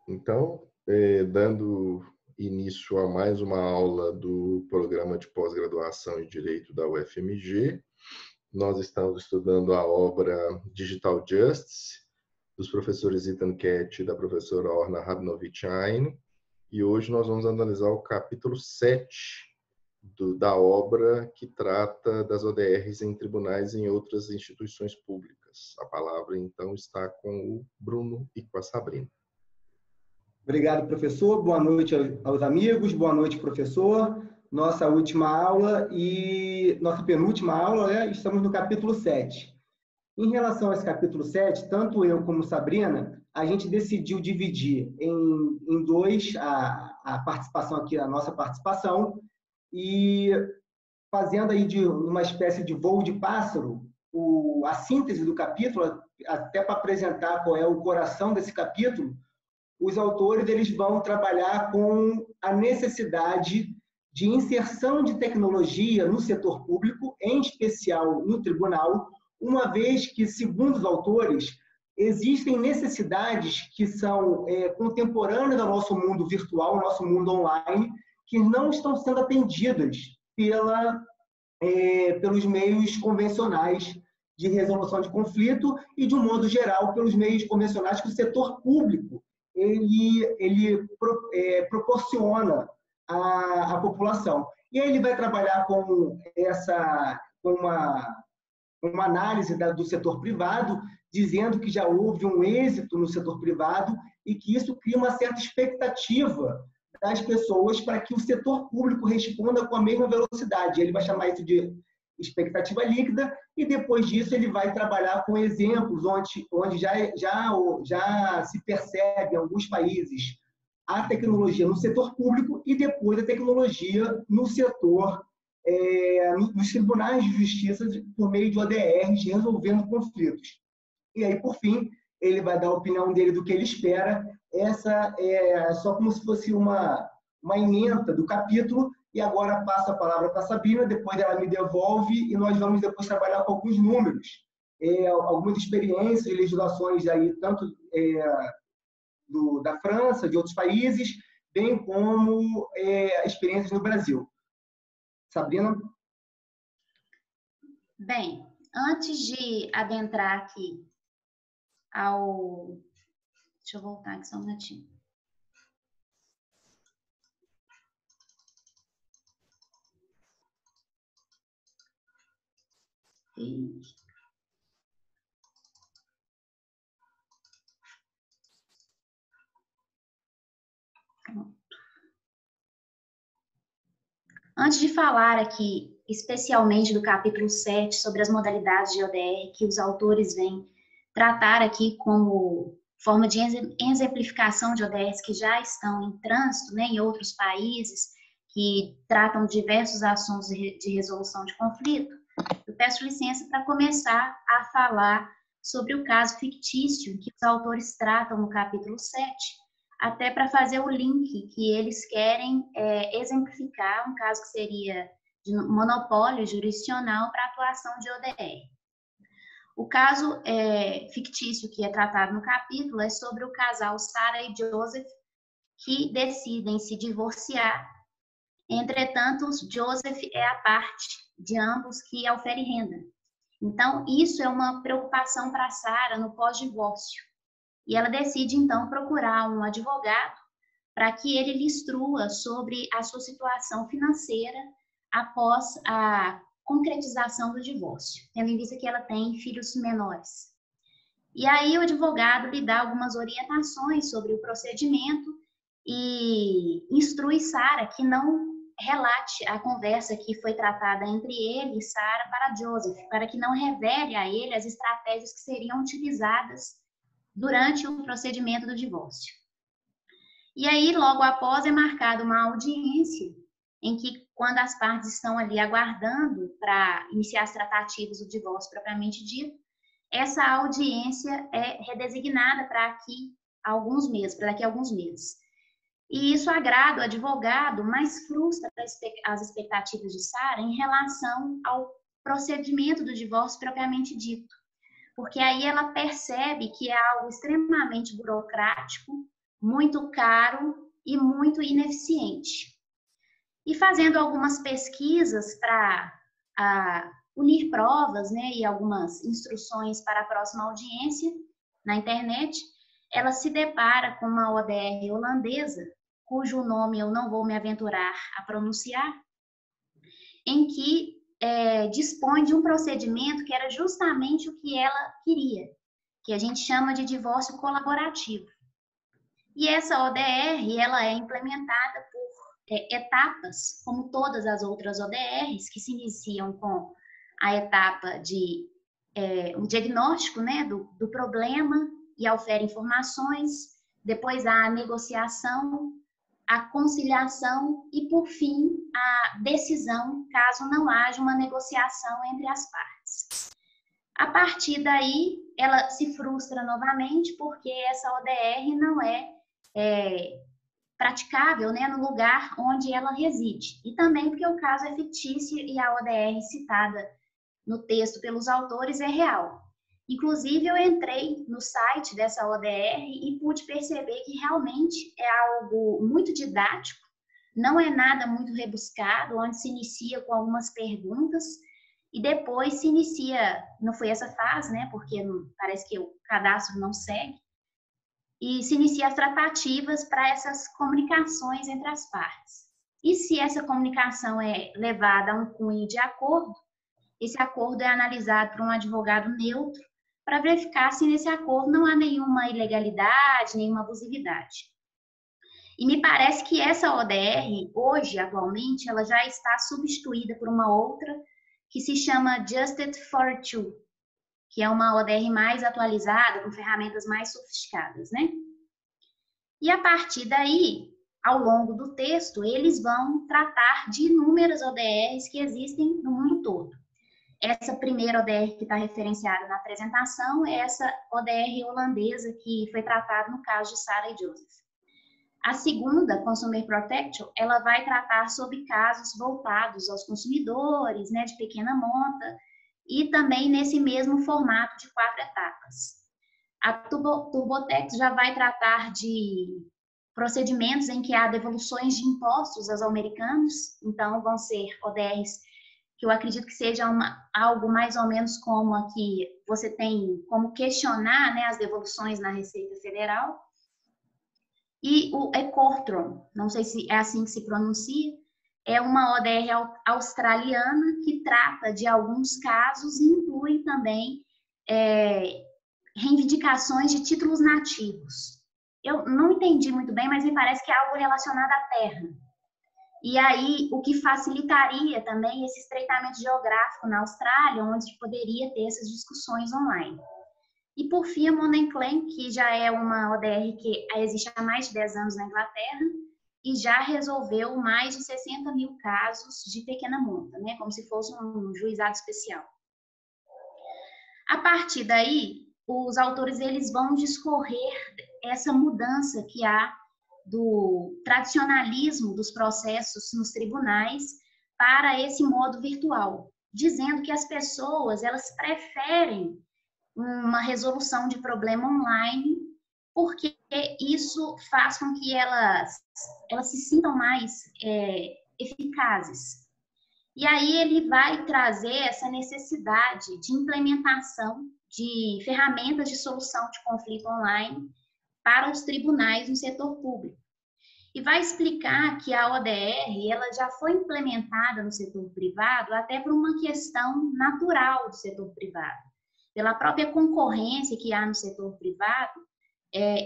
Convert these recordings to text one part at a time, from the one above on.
Então, dando início a mais uma aula do programa de pós-graduação em Direito da UFMG, nós estamos estudando a obra Digital Justice, dos professores Ethan Ketty e da professora Orna Rabinovichain, e hoje nós vamos analisar o capítulo 7 da obra que trata das ODRs em tribunais e em outras instituições públicas. A palavra, então, está com o Bruno e com a Sabrina. Obrigado, professor. Boa noite aos amigos. Boa noite, professor. Nossa última aula e nossa penúltima aula, né? Estamos no capítulo 7. Em relação a esse capítulo 7, tanto eu como Sabrina, a gente decidiu dividir em dois a participação aqui, a nossa participação, e fazendo aí de uma espécie de voo de pássaro, a síntese do capítulo, até para apresentar qual é o coração desse capítulo. Os autores eles vão trabalhar com a necessidade de inserção de tecnologia no setor público, em especial no tribunal, uma vez que, segundo os autores, existem necessidades que são contemporâneas ao nosso mundo virtual, ao nosso mundo online, que não estão sendo atendidas pelos meios convencionais de resolução de conflito e, de um modo geral, pelos meios convencionais que o setor público ele proporciona à população. E aí ele vai trabalhar com uma análise do setor privado, dizendo que já houve um êxito no setor privado e que isso cria uma certa expectativa das pessoas para que o setor público responda com a mesma velocidade. Ele vai chamar isso de expectativa líquida, e depois disso ele vai trabalhar com exemplos onde já se percebe em alguns países a tecnologia no setor público e depois a tecnologia no setor, nos tribunais de justiça por meio de ODRs, resolvendo conflitos. E aí, por fim, ele vai dar a opinião dele do que ele espera. Essa é só como se fosse uma ementa do capítulo. E agora passo a palavra para a Sabrina, depois ela me devolve e nós vamos depois trabalhar com alguns números, algumas experiências e legislações aí, tanto da França, de outros países, bem como experiências no Brasil. Sabrina? Bem, antes de adentrar aqui Deixa eu voltar aqui só um minutinho. Pronto. Antes de falar aqui especialmente do capítulo 7 sobre as modalidades de ODR que os autores vêm tratar aqui como forma de exemplificação de ODRs que já estão em trânsito, né, em outros países que tratam diversos assuntos de resolução de conflito, eu peço licença para começar a falar sobre o caso fictício que os autores tratam no capítulo 7, até para fazer o link que eles querem exemplificar, um caso que seria de monopólio jurisdicional para atuação de ODR. O caso fictício que é tratado no capítulo é sobre o casal Sarah e Joseph, que decidem se divorciar. Entretanto, Joseph é a parte de ambos que ofere renda. Então, isso é uma preocupação para Sarah no pós-divórcio. E ela decide, então, procurar um advogado para que ele lhe instrua sobre a sua situação financeira após a concretização do divórcio, tendo em vista que ela tem filhos menores. E aí o advogado lhe dá algumas orientações sobre o procedimento e instrui Sarah que não relate a conversa que foi tratada entre ele e Sarah para Joseph, para que não revele a ele as estratégias que seriam utilizadas durante o procedimento do divórcio. E aí, logo após, é marcada uma audiência em que, quando as partes estão ali aguardando para iniciar as tratativas do divórcio propriamente dito, essa audiência é redesignada para daqui a alguns meses. E isso agrada o advogado, mas frustra as expectativas de Sarah em relação ao procedimento do divórcio propriamente dito. Porque aí ela percebe que é algo extremamente burocrático, muito caro e muito ineficiente. E fazendo algumas pesquisas para unir provas, né, e algumas instruções para a próxima audiência na internet, ela se depara com uma ODR holandesa, cujo nome eu não vou me aventurar a pronunciar, em que dispõe de um procedimento que era justamente o que ela queria, que a gente chama de divórcio colaborativo. E essa ODR, ela é implementada por etapas, como todas as outras ODRs, que se iniciam com a etapa de um diagnóstico, né, do problema e oferem informações, depois a negociação, a conciliação e, por fim, a decisão, caso não haja uma negociação entre as partes. A partir daí, ela se frustra novamente porque essa ODR não é praticável, né, no lugar onde ela reside. E também porque o caso é fictício e a ODR citada no texto pelos autores é real. Inclusive, eu entrei no site dessa ODR e pude perceber que realmente é algo muito didático, não é nada muito rebuscado, onde se inicia com algumas perguntas e depois se inicia, não foi essa fase, né, porque parece que o cadastro não segue, e se inicia as tratativas para essas comunicações entre as partes. E se essa comunicação é levada a um cunho de acordo, esse acordo é analisado por um advogado neutro para verificar se nesse acordo não há nenhuma ilegalidade, nenhuma abusividade. E me parece que essa ODR, hoje, atualmente, ela já está substituída por uma outra que se chama Justed for Two, que é uma ODR mais atualizada, com ferramentas mais sofisticadas, né? E a partir daí, ao longo do texto, eles vão tratar de inúmeras ODRs que existem no mundo todo. Essa primeira ODR que está referenciada na apresentação é essa ODR holandesa que foi tratada no caso de Sarah e Joseph. A segunda, Consumer Protection, ela vai tratar sobre casos voltados aos consumidores, né, de pequena monta, e também nesse mesmo formato de 4 etapas. A TurboTax já vai tratar de procedimentos em que há devoluções de impostos aos americanos, então vão ser ODRs que eu acredito que seja algo mais ou menos como aqui, você tem como questionar, né, as devoluções na Receita Federal. E o Ecortron, não sei se é assim que se pronuncia, é uma ODR australiana que trata de alguns casos e inclui também reivindicações de títulos nativos. Eu não entendi muito bem, mas me parece que é algo relacionado à terra. E aí, o que facilitaria também esse estreitamento geográfico na Austrália, onde poderia ter essas discussões online. E, por fim, a Money Claim, que já é uma ODR que existe há mais de 10 anos na Inglaterra e já resolveu mais de 60 mil casos de pequena monta, né, como se fosse um juizado especial. A partir daí, os autores eles vão discorrer essa mudança que há do tradicionalismo dos processos nos tribunais para esse modo virtual, dizendo que as pessoas elas preferem uma resolução de problema online porque isso faz com que elas se sintam mais eficazes. E aí ele vai trazer essa necessidade de implementação de ferramentas de solução de conflito online para os tribunais no setor público. E vai explicar que a ODR ela já foi implementada no setor privado até por uma questão natural do setor privado. Pela própria concorrência que há no setor privado,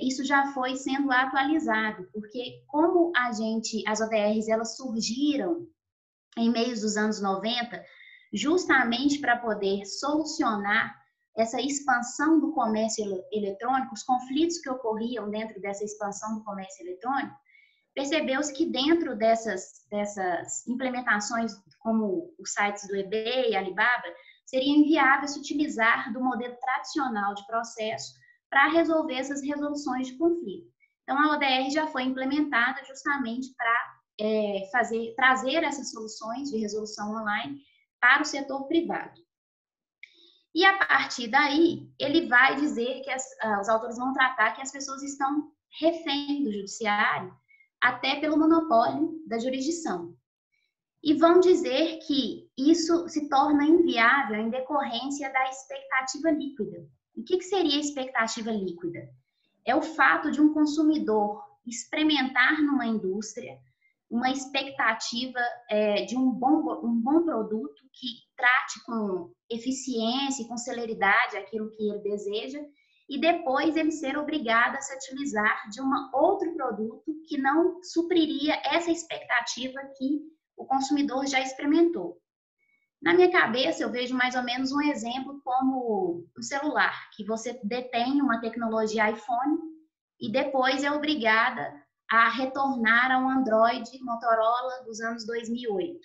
isso já foi sendo atualizado, porque como as ODRs elas surgiram em meios dos anos 90, justamente para poder solucionar essa expansão do comércio eletrônico, os conflitos que ocorriam dentro dessa expansão do comércio eletrônico, percebeu-se que dentro dessas implementações, como os sites do eBay e Alibaba, seria inviável se utilizar do modelo tradicional de processo para resolver essas resoluções de conflito. Então, a ODR já foi implementada justamente para trazer essas soluções de resolução online para o setor privado. E a partir daí, ele vai dizer que os autores vão tratar que as pessoas estão refém do judiciário, até pelo monopólio da jurisdição. E vão dizer que isso se torna inviável em decorrência da expectativa líquida. O que seria a expectativa líquida? É o fato de um consumidor experimentar numa indústria uma expectativa de um bom produto que trate com eficiência e com celeridade aquilo que ele deseja, e depois ele ser obrigado a se utilizar de outro produto que não supriria essa expectativa que o consumidor já experimentou. Na minha cabeça, eu vejo mais ou menos um exemplo como o celular, que você detém uma tecnologia iPhone e depois é obrigada a retornar a um Android Motorola dos anos 2008.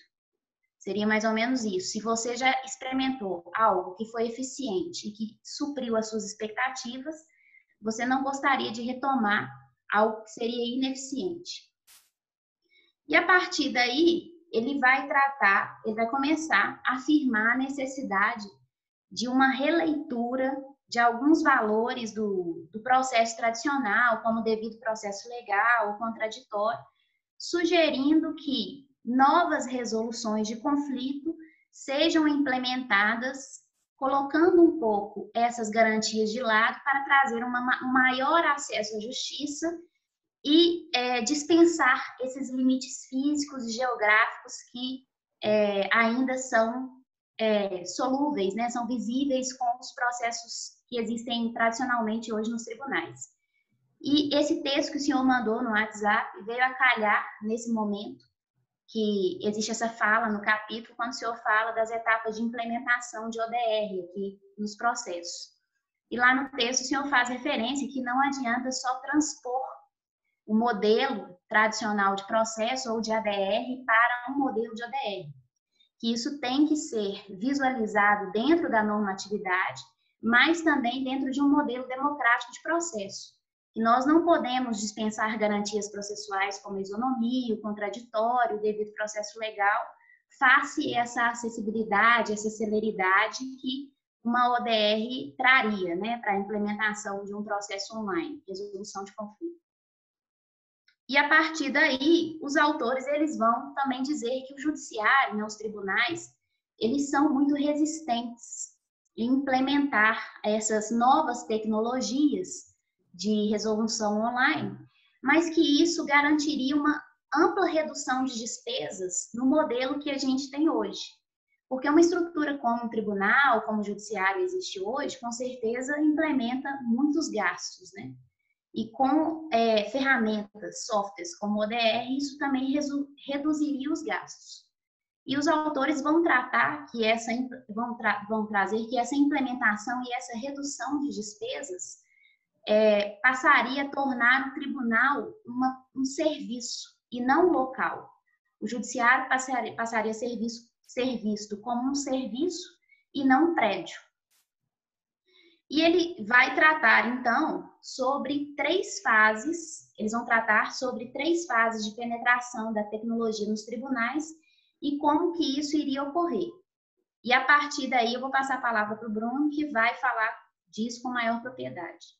Seria mais ou menos isso. Se você já experimentou algo que foi eficiente e que supriu as suas expectativas, você não gostaria de retomar algo que seria ineficiente. E a partir daí, ele vai começar a afirmar a necessidade de uma releitura de alguns valores do processo tradicional, como o devido processo legal, o contraditório, sugerindo que novas resoluções de conflito sejam implementadas, colocando um pouco essas garantias de lado para trazer um maior acesso à justiça e dispensar esses limites físicos e geográficos que ainda são solúveis, né? São visíveis com os processos que existem tradicionalmente hoje nos tribunais. E esse texto que o senhor mandou no WhatsApp veio a calhar nesse momento que existe essa fala no capítulo, quando o senhor fala das etapas de implementação de ODR aqui nos processos. E lá no texto o senhor faz referência que não adianta só transpor o modelo tradicional de processo ou de ADR para um modelo de ODR, que isso tem que ser visualizado dentro da normatividade, mas também dentro de um modelo democrático de processo. E nós não podemos dispensar garantias processuais como a isonomia, o contraditório, o devido processo legal, face essa acessibilidade, essa celeridade que uma ODR traria, né, para a implementação de um processo online, resolução de conflito. E a partir daí, os autores eles vão também dizer que o judiciário, né, os tribunais, eles são muito resistentes em implementar essas novas tecnologias de resolução online, mas que isso garantiria uma ampla redução de despesas no modelo que a gente tem hoje. Porque uma estrutura como um tribunal, como o judiciário existe hoje, com certeza implementa muitos gastos, né? E com ferramentas, softwares como ODR, isso também reduziria os gastos. E os autores vão tratar que vão trazer que essa implementação e essa redução de despesas passaria a tornar o tribunal um serviço e não um local. O judiciário passaria a ser visto como um serviço e não um prédio. E ele vai tratar, então, sobre três fases, eles vão tratar sobre três fases de penetração da tecnologia nos tribunais e como que isso iria ocorrer. E a partir daí eu vou passar a palavra para o Bruno, que vai falar disso com maior propriedade.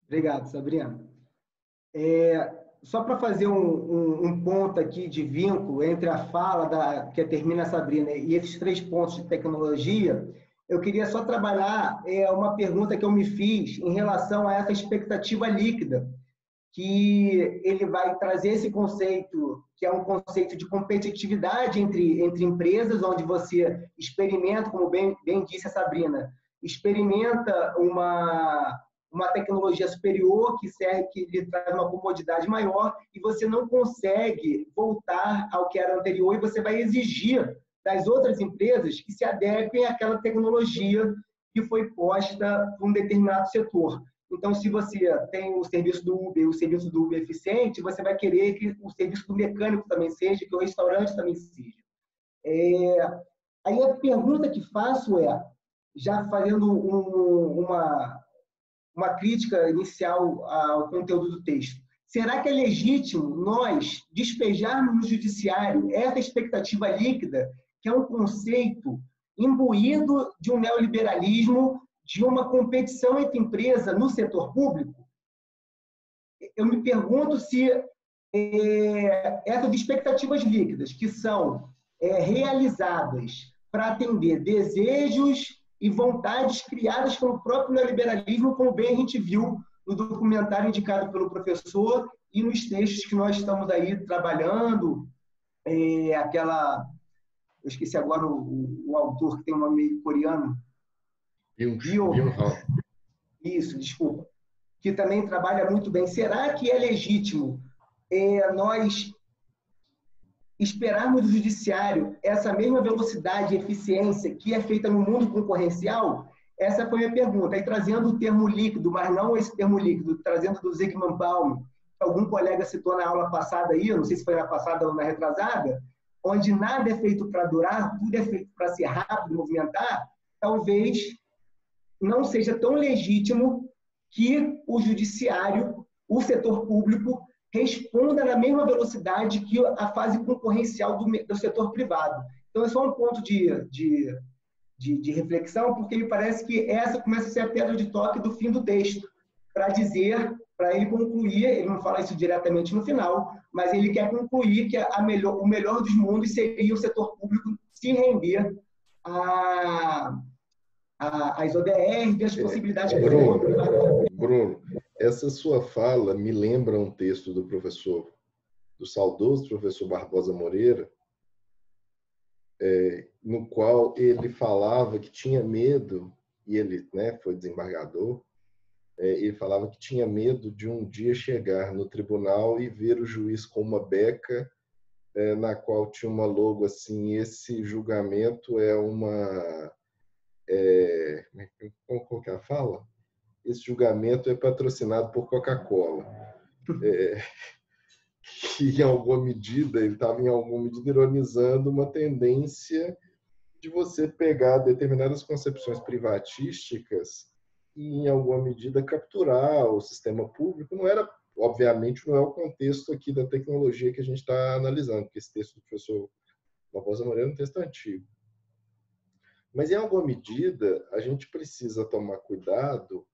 Obrigado, Sabrina. Só para fazer um ponto aqui de vínculo entre a fala que termina a Sabrina e esses três pontos de tecnologia, eu queria só trabalhar uma pergunta que eu me fiz em relação a essa expectativa líquida, que ele vai trazer esse conceito, que é um conceito de competitividade entre empresas, onde você experimenta, como bem disse a Sabrina, experimenta uma tecnologia superior que lhe traz uma comodidade maior e você não consegue voltar ao que era anterior e você vai exigir das outras empresas que se adequem àquela tecnologia que foi posta para um determinado setor. Então, se você tem o serviço do Uber, o serviço do Uber eficiente, você vai querer que o serviço do mecânico também seja, que o restaurante também seja. Aí a pergunta que faço já fazendo uma crítica inicial ao conteúdo do texto, será que é legítimo nós despejarmos no judiciário essa expectativa líquida, que é um conceito imbuído de um neoliberalismo, de uma competição entre empresas no setor público? eu me pergunto se essas expectativas líquidas, que são realizadas para atender desejos e vontades criadas pelo próprio neoliberalismo, como bem a gente viu no documentário indicado pelo professor e nos textos que nós estamos aí trabalhando, eu esqueci agora o autor, que tem um nome coreano. Isso, desculpa. Que também trabalha muito bem. Será que é legítimo nós esperarmos do judiciário essa mesma velocidade e eficiência que é feita no mundo concorrencial? Essa foi a minha pergunta. Aí, trazendo o termo líquido, mas não esse termo líquido, trazendo do Zygmunt Bauman, que algum colega citou na aula passada aí, não sei se foi na passada ou na retrasada, onde nada é feito para durar, tudo é feito para ser rápido, movimentar, talvez não seja tão legítimo que o judiciário, o setor público, responda na mesma velocidade que a fase concorrencial do setor privado. Então, é só um ponto de reflexão, porque me parece que essa começa a ser a pedra de toque do fim do texto, para dizer, para ele concluir, ele não fala isso diretamente no final, mas ele quer concluir que o melhor dos mundos seria o setor público se render às ODRs e às possibilidades... Bruno, essa sua fala me lembra um texto do saudoso professor Barbosa Moreira, no qual ele falava que tinha medo, e ele foi desembargador, ele falava que tinha medo de um dia chegar no tribunal e ver o juiz com uma beca na qual tinha uma logo assim: esse julgamento é uma... como que ela fala? Esse julgamento é patrocinado por Coca-Cola. Que, em alguma medida, ele estava em alguma medida ironizando uma tendência de você pegar determinadas concepções privatísticas e, em alguma medida, capturar o sistema público. Obviamente, não é o contexto aqui da tecnologia que a gente está analisando, porque esse texto do professor Barbosa Moreira é um texto antigo. Mas, em alguma medida, a gente precisa tomar cuidado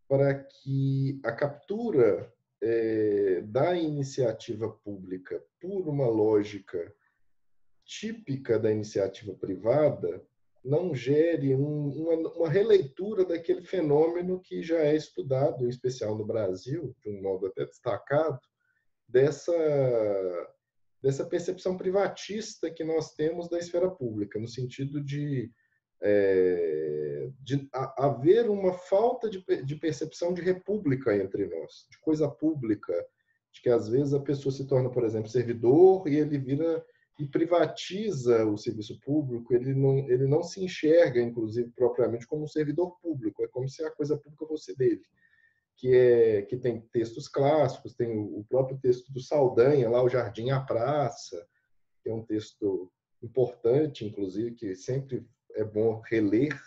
para que a captura da iniciativa pública por uma lógica típica da iniciativa privada não gere uma releitura daquele fenômeno que já é estudado, em especial no Brasil, de um modo até destacado, dessa percepção privatista que nós temos da esfera pública, no sentido de haver uma falta de percepção de república entre nós, de coisa pública, de que às vezes a pessoa se torna, por exemplo, servidor e ele vira e privatiza o serviço público, ele não se enxerga, inclusive, propriamente como um servidor público, é como se a coisa pública fosse dele, que tem textos clássicos, tem o próprio texto do Saldanha, lá, O Jardim e a Praça, que é um texto importante, inclusive, que sempre é bom reler,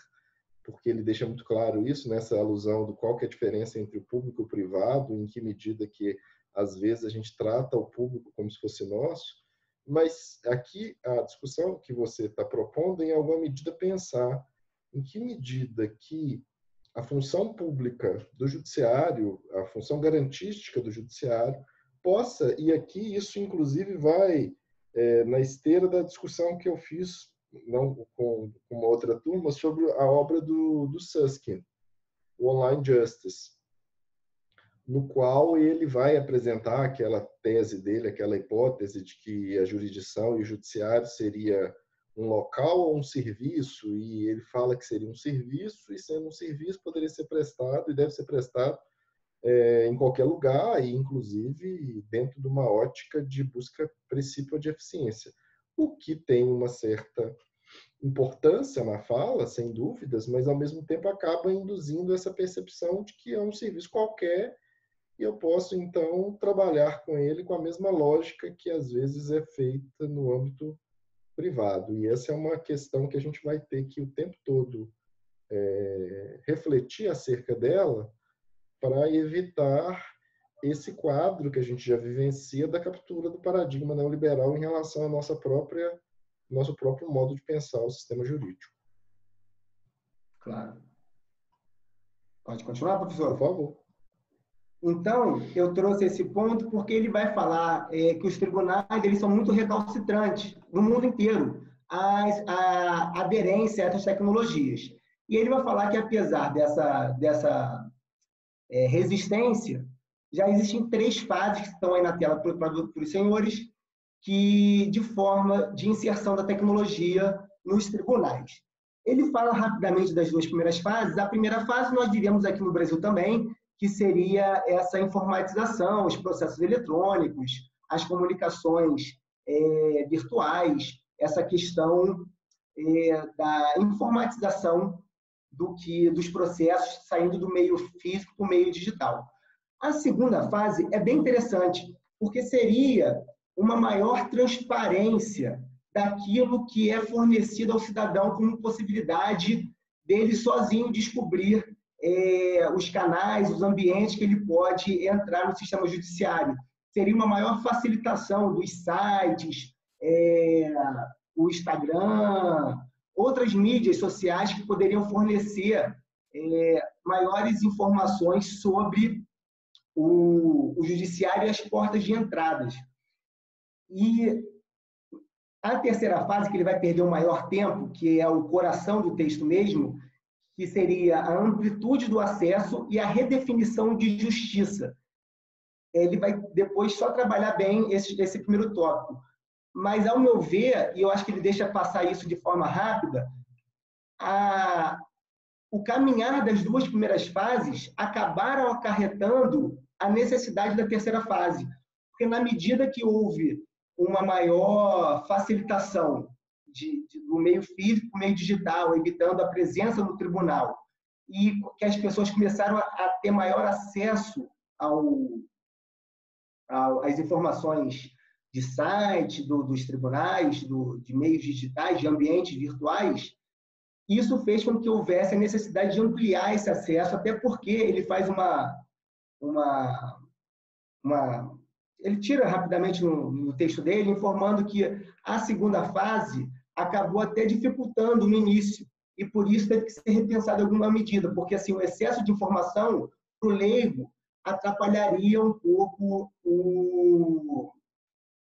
porque ele deixa muito claro isso, nessa alusão do qual que é a diferença entre o público e o privado, em que medida que, às vezes, a gente trata o público como se fosse nosso. Mas aqui a discussão que você está propondo, em alguma medida, pensar em que medida que a função pública do judiciário, a função garantística do judiciário, possa, e aqui isso, inclusive, vai na esteira da discussão que eu fiz não com uma outra turma, sobre a obra do Susskind, o Online Justice, no qual ele vai apresentar aquela tese dele, aquela hipótese de que a jurisdição e o judiciário seria um local ou um serviço, e ele fala que seria um serviço, e sendo um serviço poderia ser prestado e deve ser prestado em qualquer lugar, e inclusive dentro de uma ótica de busca princípio de eficiência, o que tem uma certa importância na fala, sem dúvidas, mas ao mesmo tempo acaba induzindo essa percepção de que é um serviço qualquer e eu posso então trabalhar com ele com a mesma lógica que às vezes é feita no âmbito privado. E essa é uma questão que a gente vai ter que o tempo todo refletir acerca dela para evitar esse quadro que a gente já vivencia da captura do paradigma neoliberal em relação à nosso próprio modo de pensar o sistema jurídico. Claro. Pode continuar, professor? Por favor. Então, eu trouxe esse ponto porque ele vai falar que os tribunais eles são muito recalcitrantes no mundo inteiro a aderência a essas tecnologias. E ele vai falar que, apesar dessa resistência, já existem 3 fases que estão aí na tela para os senhores, que de forma de inserção da tecnologia nos tribunais. Ele fala rapidamente das 2 primeiras fases. A primeira fase nós vivemos aqui no Brasil também, que seria essa informatização, os processos eletrônicos, as comunicações virtuais, essa questão da informatização dos processos saindo do meio físico para o meio digital. A segunda fase é bem interessante, porque seria uma maior transparência daquilo que é fornecido ao cidadão como possibilidade dele sozinho descobrir os canais, os ambientes que ele pode entrar no sistema judiciário. Seria uma maior facilitação dos sites, o Instagram, outras mídias sociais que poderiam fornecer maiores informações sobre o judiciário e as portas de entradas. E a terceira fase, que ele vai perder o maior tempo, que é o coração do texto mesmo, que seria a amplitude do acesso e a redefinição de justiça. Ele vai depois só trabalhar bem esse primeiro tópico. Mas, ao meu ver, e eu acho que ele deixa passar isso de forma rápida, o caminhar das 2 primeiras fases acabaram acarretando a necessidade da terceira fase. Porque, na medida que houve uma maior facilitação do meio físico para o meio digital, evitando a presença no tribunal, e que as pessoas começaram a ter maior acesso às informações de site, dos tribunais, de meios digitais, de ambientes virtuais, isso fez com que houvesse a necessidade de ampliar esse acesso, até porque ele faz ele tira rapidamente no texto dele, informando que a segunda fase acabou até dificultando no início, e por isso teve que ser repensado em alguma medida, porque assim, o excesso de informação para o leigo atrapalharia um pouco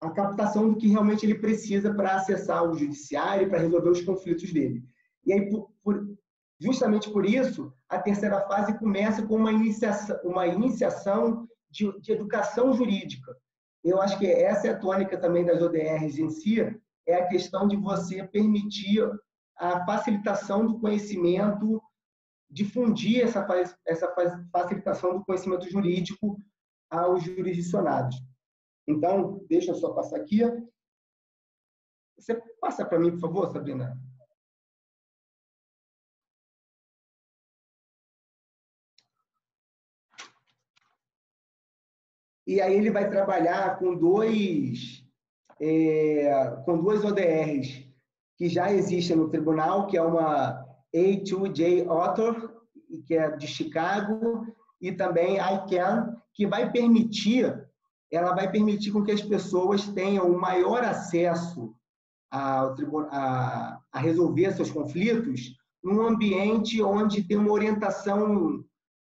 a captação do que realmente ele precisa para acessar o judiciário, para resolver os conflitos dele. E aí, justamente por isso, a terceira fase começa com uma iniciação de educação jurídica. Eu acho que essa é a tônica também das ODRs em si, é a questão de você permitir a facilitação do conhecimento, difundir essa facilitação do conhecimento jurídico aos jurisdicionados. Então, deixa eu só passar aqui. Você passa para mim, por favor, Sabrina? E aí ele vai trabalhar com duas ODRs que já existem no tribunal, que é uma A2J Author, que é de Chicago, e também ICANN, que vai permitir com que as pessoas tenham um maior acesso a resolver seus conflitos num ambiente onde tem uma orientação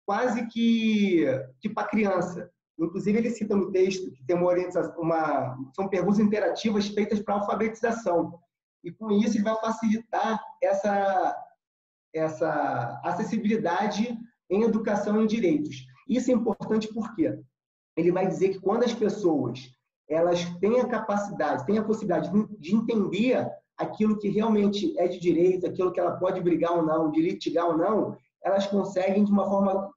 quase que para criança. Inclusive, ele cita no texto que tem são perguntas interativas feitas para alfabetização. E, com isso, ele vai facilitar essa acessibilidade em educação e em direitos. Isso é importante porque ele vai dizer que quando as pessoas elas têm a capacidade, têm a possibilidade de entender aquilo que realmente é de direito, aquilo que ela pode brigar ou não, de litigar ou não, elas conseguem, de uma forma...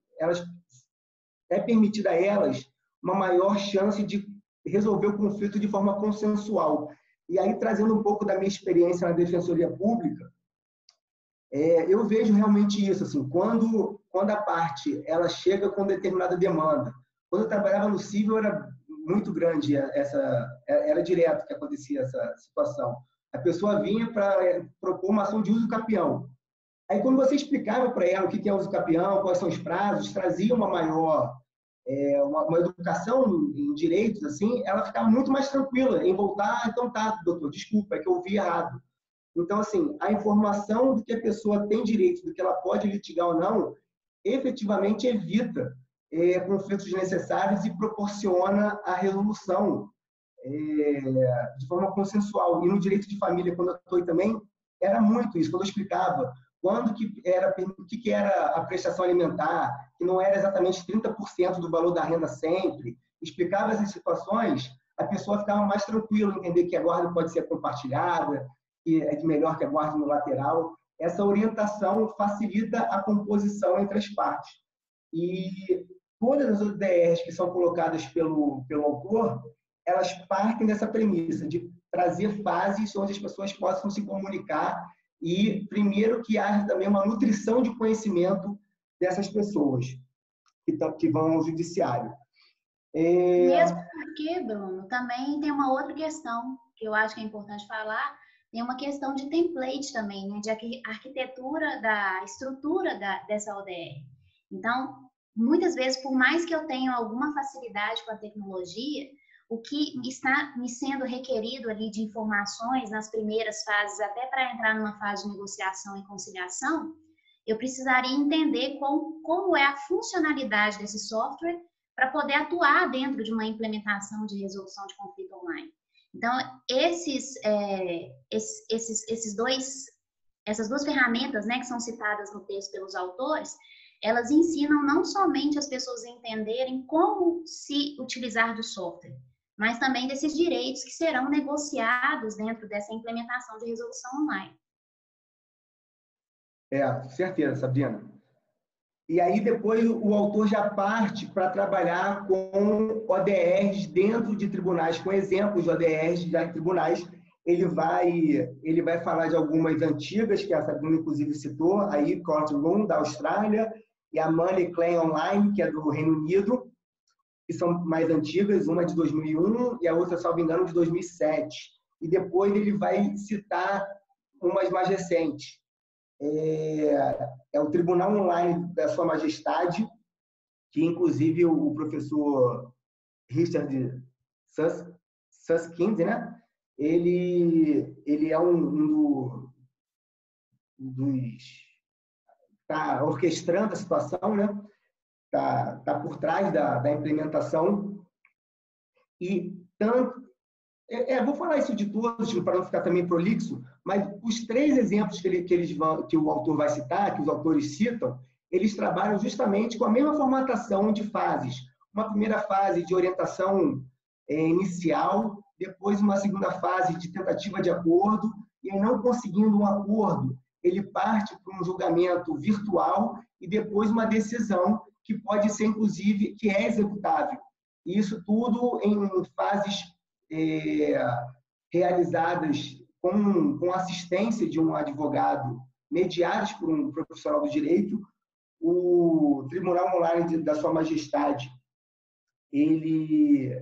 é permitida a elas uma maior chance de resolver o conflito de forma consensual. E aí, trazendo um pouco da minha experiência na Defensoria Pública, eu vejo realmente isso, assim, quando a parte ela chega com determinada demanda. Quando eu trabalhava no civil, era muito grande, era direto que acontecia essa situação. A pessoa vinha para propor uma ação de uso capião. Aí, quando você explicava para ela o que é uso capião, quais são os prazos, trazia uma maior uma educação em direitos, assim, ela ficava muito mais tranquila em voltar. Então tá, doutor, desculpa, é que eu ouvi errado. Então, assim, a informação do que a pessoa tem direito, do que ela pode litigar ou não, efetivamente evita conflitos desnecessários e proporciona a resolução de forma consensual. E no direito de família, quando eu atuei também, era muito isso. Quando eu explicava o que era a prestação alimentar, que não era exatamente 30% do valor da renda sempre, explicava essas situações, a pessoa ficava mais tranquila, entender que a guarda pode ser compartilhada, que é melhor que a guarda no lateral. Essa orientação facilita a composição entre as partes. E todas as ODRs que são colocadas pelo autor, elas partem dessa premissa de trazer fases onde as pessoas possam se comunicar e, primeiro, que haja também uma nutrição de conhecimento dessas pessoas que vão ao judiciário. Mesmo porque, Bruno, também tem uma outra questão que eu acho que é importante falar, tem uma questão de template também, né, de arquitetura da estrutura dessa ODR. Então, muitas vezes, por mais que eu tenha alguma facilidade com a tecnologia, o que está me sendo requerido ali de informações nas primeiras fases, até para entrar numa fase de negociação e conciliação, eu precisaria entender como é a funcionalidade desse software para poder atuar dentro de uma implementação de resolução de conflito online. Então, essas duas ferramentas, né, que são citadas no texto pelos autores, elas ensinam não somente as pessoas a entenderem como se utilizar do software, mas também desses direitos que serão negociados dentro dessa implementação de resolução online. Certeza, Sabrina. E aí depois o autor já parte para trabalhar com ODRs dentro de tribunais, com exemplos de ODRs já em tribunais. Ele vai falar de algumas antigas, que a Sabrina inclusive citou, aí Courtroom, da Austrália, e a Money Claim Online, que é do Reino Unido, que são mais antigas, uma de 2001 e a outra, salvo engano, de 2007. E depois ele vai citar umas mais recentes. É o Tribunal Online da Sua Majestade, que inclusive o professor Richard Susskind, né? Ele é um dos... está orquestrando a situação, né? Tá por trás da implementação. E tanto... vou falar isso de todos, para não ficar também prolixo, mas os 3 exemplos que o autor vai citar, que os autores citam, eles trabalham justamente com a mesma formatação de fases. Uma primeira fase de orientação inicial, depois uma segunda fase de tentativa de acordo, e não conseguindo um acordo, ele parte para um julgamento virtual e depois uma decisão que pode ser, inclusive, que é executável. E isso tudo em fases realizadas com assistência de um advogado, mediados por um profissional do direito. O Tribunal Online da Sua Majestade, ele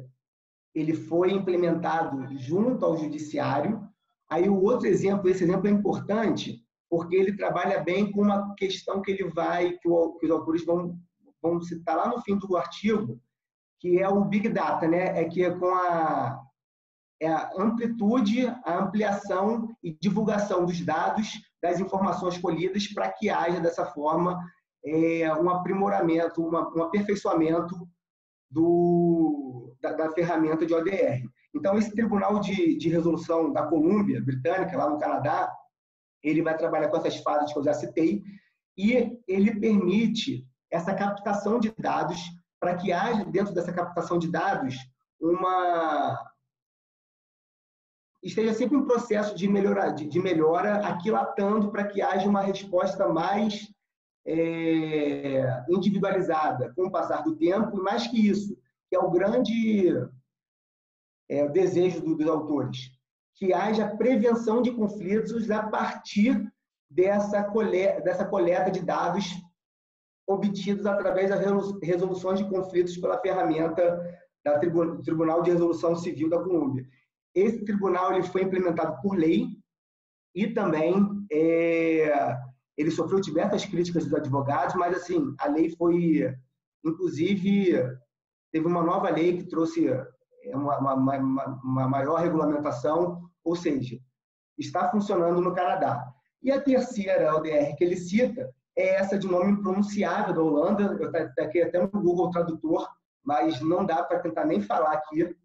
foi implementado junto ao judiciário. Aí o outro exemplo, esse exemplo é importante, porque ele trabalha bem com uma questão que que os autores vão citar lá no fim do artigo, que é o Big Data, né? Que é com a amplitude, a ampliação e divulgação dos dados, das informações colhidas, para que haja, dessa forma, um aprimoramento, um aperfeiçoamento da ferramenta de ODR. Então, esse Tribunal de Resolução da Colômbia Britânica, lá no Canadá, ele vai trabalhar com essas fases que eu já citei, e ele permite essa captação de dados, para que haja, dentro dessa captação de dados, esteja sempre um processo de melhora aquilatando para que haja uma resposta mais individualizada com o passar do tempo, e mais que isso, que é o grande desejo dos autores, que haja prevenção de conflitos a partir dessa coleta de dados obtidos através das resoluções de conflitos pela ferramenta do Tribunal de Resolução Civil da Colômbia. Esse tribunal ele foi implementado por lei e também ele sofreu diversas críticas dos advogados, mas assim, a lei foi, inclusive, teve uma nova lei que trouxe uma maior regulamentação, ou seja, está funcionando no Canadá. E a terceira ODR que ele cita é essa de nome impronunciável da Holanda. Eu estou aqui até no Google Tradutor, mas não dá para tentar nem falar aqui,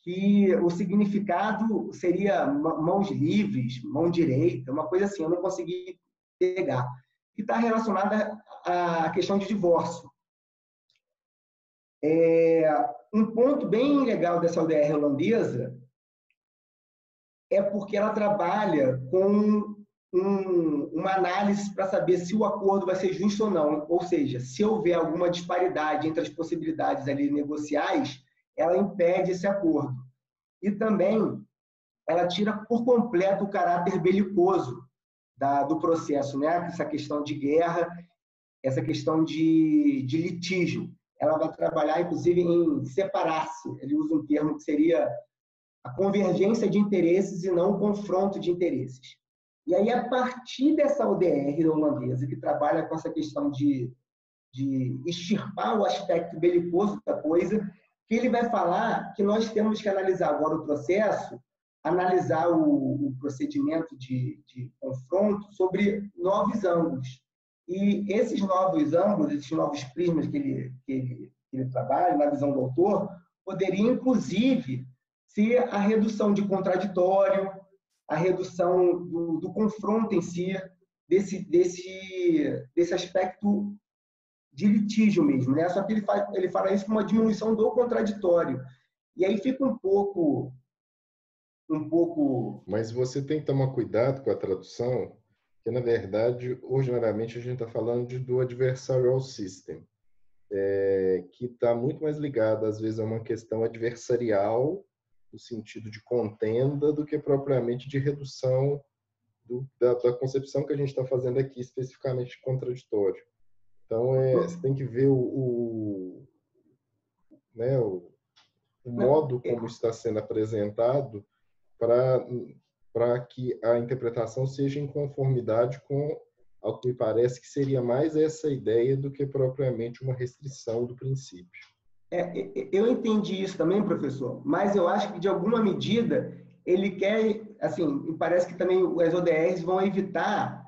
que o significado seria mãos livres, mão direita, uma coisa assim, eu não consegui pegar. Que está relacionada à questão de divórcio. Um ponto bem legal dessa ODR holandesa é porque ela trabalha com uma análise para saber se o acordo vai ser justo ou não. Ou seja, se houver alguma disparidade entre as possibilidades ali negociais, ela impede esse acordo. E também ela tira por completo o caráter belicoso do processo, né? Essa questão de guerra, essa questão de litígio. Ela vai trabalhar, inclusive, em separar-se. Ele usa um termo que seria a convergência de interesses e não o confronto de interesses. E aí, a partir dessa ODR holandesa, que trabalha com essa questão de extirpar o aspecto belicoso da coisa, que ele vai falar que nós temos que analisar agora o processo, analisar o procedimento de confronto sobre novos ângulos. E esses novos ângulos, esses novos prismas que ele trabalha, na visão do autor, poderiam, inclusive, ser a redução de contraditório, a redução do confronto em si, desse aspecto de litígio mesmo, né? Só que ele fala isso com uma diminuição do contraditório. E aí fica um pouco... Mas você tem que tomar cuidado com a tradução, que, na verdade, ordinariamente, a gente está falando do adversarial system, que está muito mais ligado, às vezes, a uma questão adversarial, no sentido de contenda, do que propriamente de redução da concepção que a gente está fazendo aqui, especificamente de contraditório. Então, você tem que ver o modo como está sendo apresentado para que a interpretação seja em conformidade com ao que me parece que seria mais essa ideia do que propriamente uma restrição do princípio. Eu entendi isso também, professor, mas eu acho que, de alguma medida, ele quer, assim, parece que também as ODRs vão evitar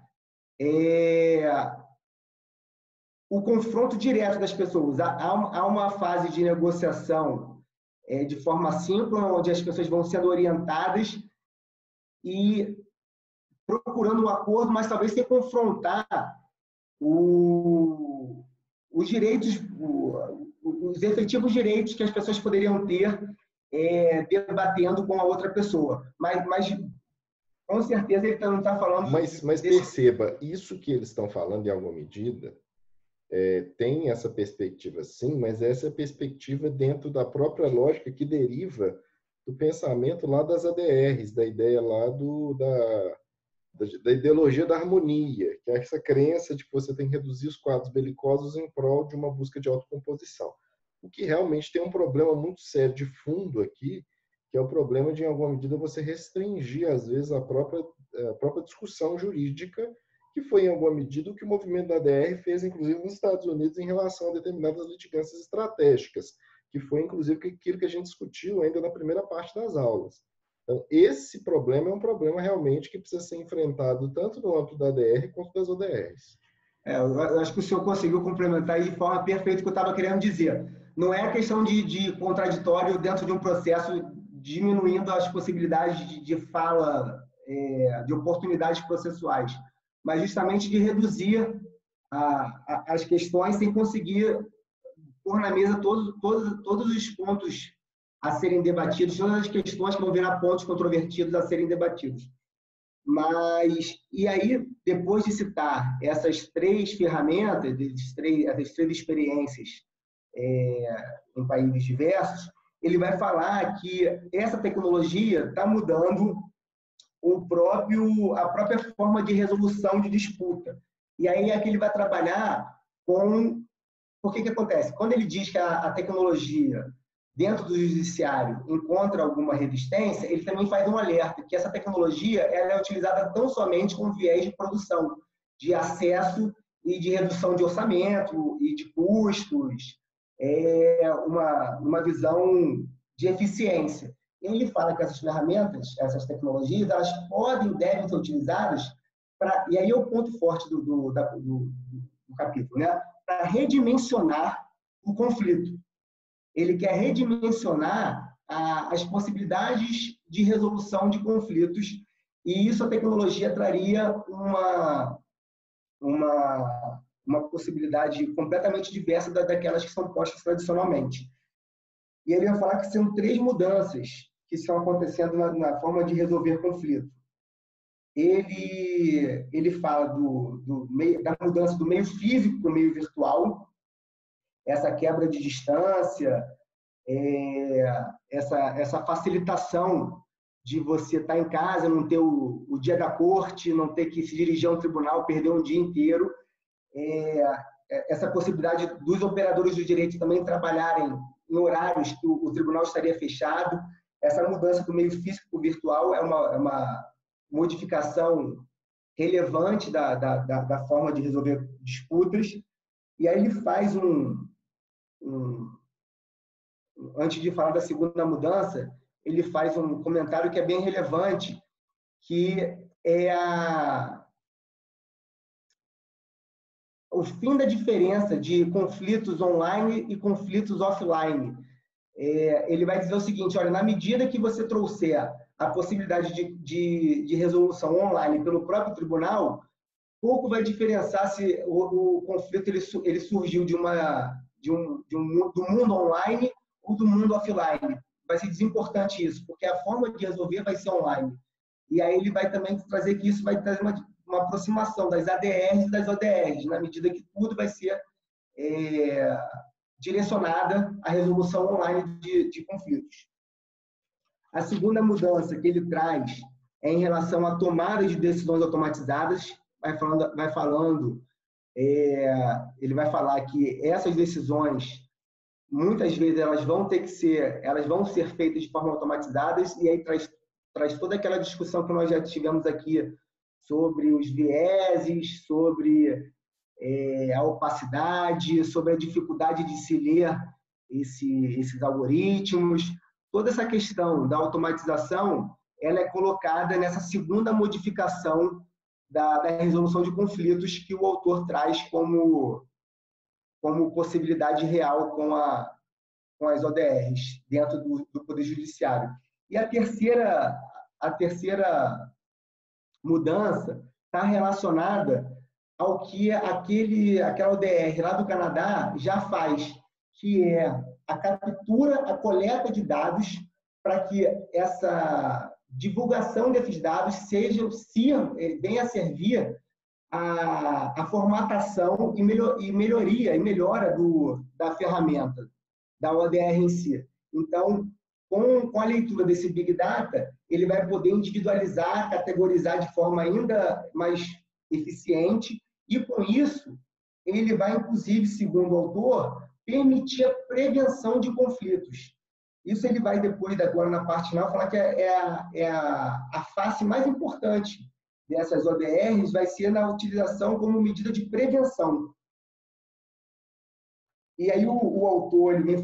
o confronto direto das pessoas. Há uma fase de negociação de forma simples, onde as pessoas vão sendo orientadas e procurando um acordo, mas talvez sem confrontar os direitos, os efetivos direitos que as pessoas poderiam ter debatendo com a outra pessoa. Mas com certeza ele não está falando... Mas perceba, isso que eles estão falando, em alguma medida, tem essa perspectiva sim, mas essa perspectiva dentro da própria lógica que deriva do pensamento lá das ADRs, da ideia lá da ideologia da harmonia, que é essa crença de que você tem que reduzir os quadros belicosos em prol de uma busca de autocomposição. O que realmente tem um problema muito sério de fundo aqui, que é o problema de, em alguma medida, você restringir, às vezes, a própria discussão jurídica, que foi, em alguma medida, o que o movimento da ADR fez, inclusive, nos Estados Unidos, em relação a determinadas litigâncias estratégicas, que foi, inclusive, aquilo que a gente discutiu ainda na primeira parte das aulas. Então, esse problema é um problema realmente que precisa ser enfrentado tanto no âmbito da ADR quanto das ODRs. Eu acho que o senhor conseguiu complementar de forma perfeita o que eu estava querendo dizer. Não é a questão de contraditório dentro de um processo diminuindo as possibilidades de fala, de oportunidades processuais, mas justamente de reduzir as questões sem conseguir pôr na mesa todos os pontos a serem debatidos, todas as questões que vão virar pontos controvertidos a serem debatidos. E aí, depois de citar essas três ferramentas, essas três experiências em países diversos, ele vai falar que essa tecnologia está mudando a própria forma de resolução de disputa. E aí aqui ele vai trabalhar com... Por que acontece? Quando ele diz que a tecnologia dentro do judiciário encontra alguma resistência, ele também faz um alerta que essa tecnologia ela é utilizada tão somente com viés de produção, de acesso e de redução de orçamento e de custos, uma visão de eficiência. Ele fala que essas ferramentas, essas tecnologias, elas podem e devem ser utilizadas e aí é o ponto forte do capítulo, né? Para redimensionar o conflito. Ele quer redimensionar as possibilidades de resolução de conflitos, e isso a tecnologia traria uma possibilidade completamente diversa daquelas que são postas tradicionalmente. E ele vai falar que são 3 mudanças que estão acontecendo na forma de resolver conflito. Ele fala da mudança do meio físico para o meio virtual, essa quebra de distância, essa facilitação de você estar em casa, não ter o dia da corte, não ter que se dirigir a um tribunal, perder um dia inteiro. Essa possibilidade dos operadores do direito também trabalharem em horários que o tribunal estaria fechado. Essa mudança do meio físico para o virtual é uma modificação relevante da forma de resolver disputas. E aí ele faz antes de falar da segunda mudança, ele faz um comentário que é bem relevante, que é o fim da diferença de conflitos online e conflitos offline. Ele vai dizer o seguinte: olha, na medida que você trouxer a possibilidade de resolução online pelo próprio tribunal, pouco vai diferenciar se o conflito ele surgiu do mundo online ou do mundo offline. Vai ser desimportante isso, porque a forma de resolver vai ser online. E aí ele vai também trazer que isso vai trazer uma aproximação das ADRs e das ODRs, na medida que tudo vai ser direcionada à resolução online de conflitos. A segunda mudança que ele traz é em relação à tomada de decisões automatizadas. Ele vai falar que essas decisões, muitas vezes, elas vão ser feitas de forma automatizada, e aí traz toda aquela discussão que nós já tivemos aqui sobre os vieses, sobre a opacidade, sobre a dificuldade de se ler esses algoritmos. Toda essa questão da automatização, ela é colocada nessa segunda modificação da resolução de conflitos que o autor traz como possibilidade real com as ODRs dentro do Poder Judiciário. E a terceira mudança está relacionada ao que aquela ODR lá do Canadá já faz, que é a captura, a coleta de dados, para que essa divulgação desses dados venha a servir a formatação e melhora da ferramenta, da ODR em si. Então, com a leitura desse Big Data, ele vai poder individualizar, categorizar de forma ainda mais eficiente, e com isso, ele vai, inclusive, segundo o autor, permitir a prevenção de conflitos. Isso ele vai depois, agora na parte final, falar que a face mais importante dessas ODRs vai ser na utilização como medida de prevenção. E aí o autor ele vem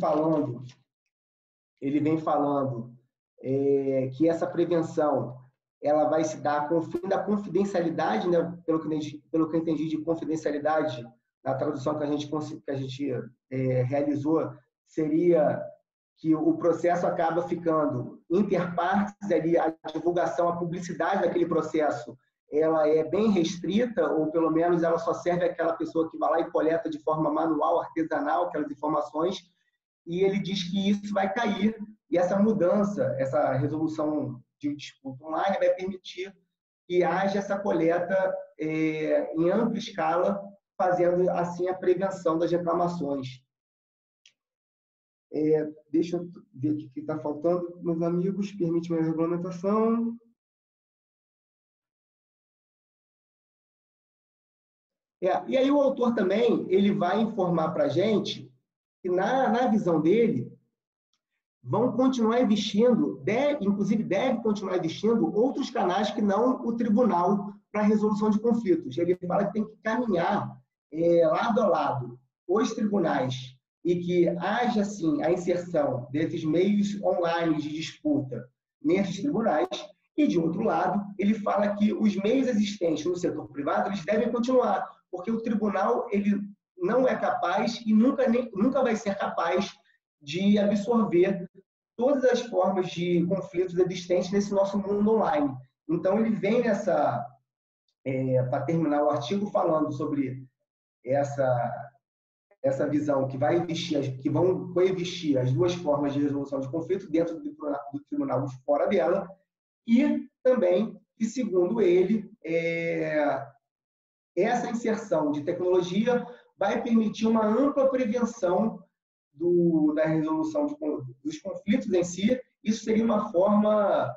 falando que essa prevenção ela vai se dar com o fim da confidencialidade, né? Pelo que eu entendi de confidencialidade, na tradução que a gente realizou, seria que o processo acaba ficando interpartes, ali a divulgação, a publicidade daquele processo, ela é bem restrita, ou pelo menos ela só serve àquela pessoa que vai lá e coleta de forma manual, artesanal, aquelas informações, e ele diz que isso vai cair, e essa mudança, essa resolução de disputa online vai permitir que haja essa coleta em ampla escala, fazendo assim a prevenção das reclamações. Deixa eu ver o que está faltando, meus amigos. Permite-me a regulamentação. E aí o autor também ele vai informar para a gente que, na visão dele, vão continuar investindo, inclusive deve continuar investindo outros canais que não o tribunal para a resolução de conflitos. Ele fala que tem que caminhar lado a lado os tribunais e que haja, assim, a inserção desses meios online de disputa nesses tribunais, E, de outro lado, ele fala que os meios existentes no setor privado eles devem continuar, porque o tribunal ele não é capaz e nunca vai ser capaz de absorver todas as formas de conflitos existentes nesse nosso mundo online. Então, ele vem para terminar o artigo, falando sobre essa visão que vão coexistir as duas formas de resolução de conflito dentro do tribunal e fora dela, e também que, segundo ele, essa inserção de tecnologia vai permitir uma ampla prevenção da resolução dos conflitos em si. Isso seria uma forma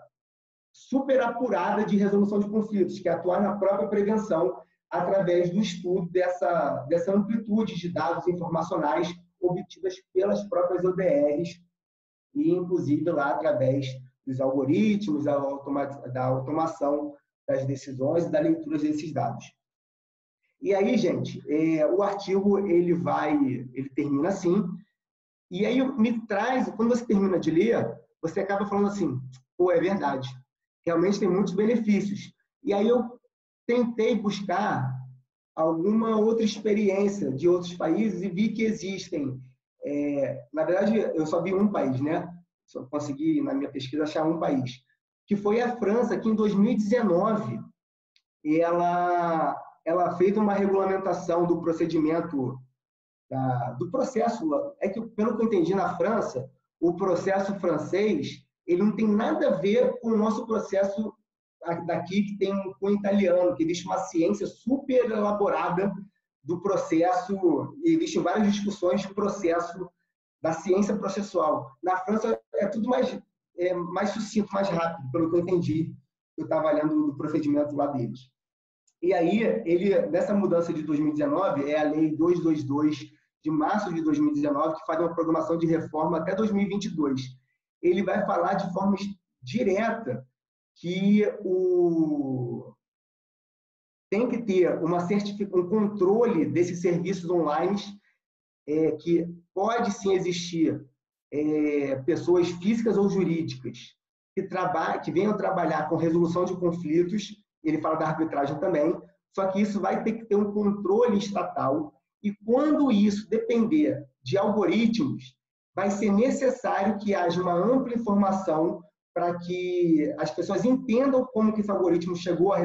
super apurada de resolução de conflitos, que é atuar na própria prevenção através do estudo dessa amplitude de dados informacionais obtidas pelas próprias ODRs e, inclusive, lá através dos algoritmos, da automação das decisões e da leitura desses dados. E aí, gente, o artigo ele termina assim, e aí me traz, quando você termina de ler, você acaba falando assim, pô, é verdade, realmente tem muitos benefícios. E aí eu tentei buscar alguma outra experiência de outros países e vi que existem, na verdade, eu só vi um país, né? Só consegui, na minha pesquisa, achar um país, que foi a França, que em 2019 ela fez uma regulamentação do procedimento, do processo. É que, pelo que eu entendi, na França, o processo francês ele não tem nada a ver com o nosso processo daqui, que tem com o italiano, que existe uma ciência super elaborada do processo, e existem várias discussões do processo da ciência processual. Na França é tudo mais sucinto, mais rápido, pelo que eu entendi. Eu estava lendo do procedimento lá deles. E aí, nessa mudança de 2019, é a Lei 222, de março de 2019, que faz uma programação de reforma até 2022. Ele vai falar de forma direta que tem que ter um controle desses serviços online, que pode sim existir pessoas físicas ou jurídicas que venham trabalhar com resolução de conflitos. Ele fala da arbitragem também, só que isso vai ter que ter um controle estatal, e quando isso depender de algoritmos, vai ser necessário que haja uma ampla informação para que as pessoas entendam como que esse algoritmo chegou a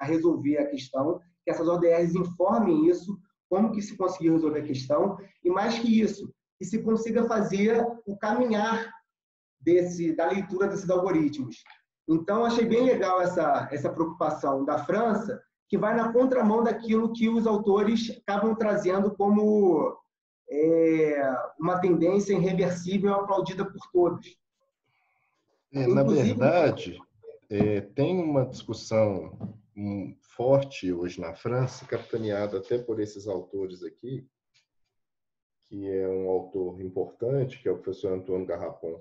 resolver a questão, que essas ODRs informem isso, como que se conseguiu resolver a questão, e mais que isso, que se consiga fazer o caminhar da leitura desses algoritmos. Então, achei bem legal essa preocupação da França, que vai na contramão daquilo que os autores acabam trazendo como uma tendência irreversível aplaudida por todos. Na verdade, tem uma discussão forte hoje na França, capitaneada até por esses autores aqui, que é um autor importante, que é o professor Antoine Garrapon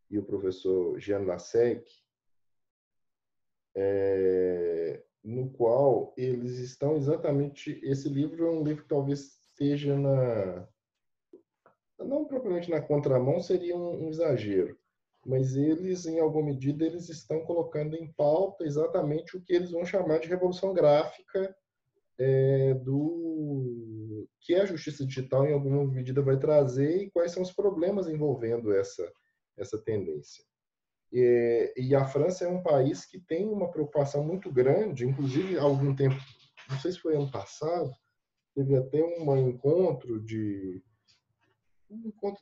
e o professor Jean Lassac, no qual eles estão exatamente... Esse livro é um livro que talvez esteja não propriamente na contramão, seria um exagero, mas eles, em alguma medida, eles estão colocando em pauta exatamente o que eles vão chamar de revolução gráfica, que a justiça digital, em alguma medida, vai trazer, e quais são os problemas envolvendo essa tendência. E a França é um país que tem uma preocupação muito grande, inclusive há algum tempo, não sei se foi ano passado, teve até um encontro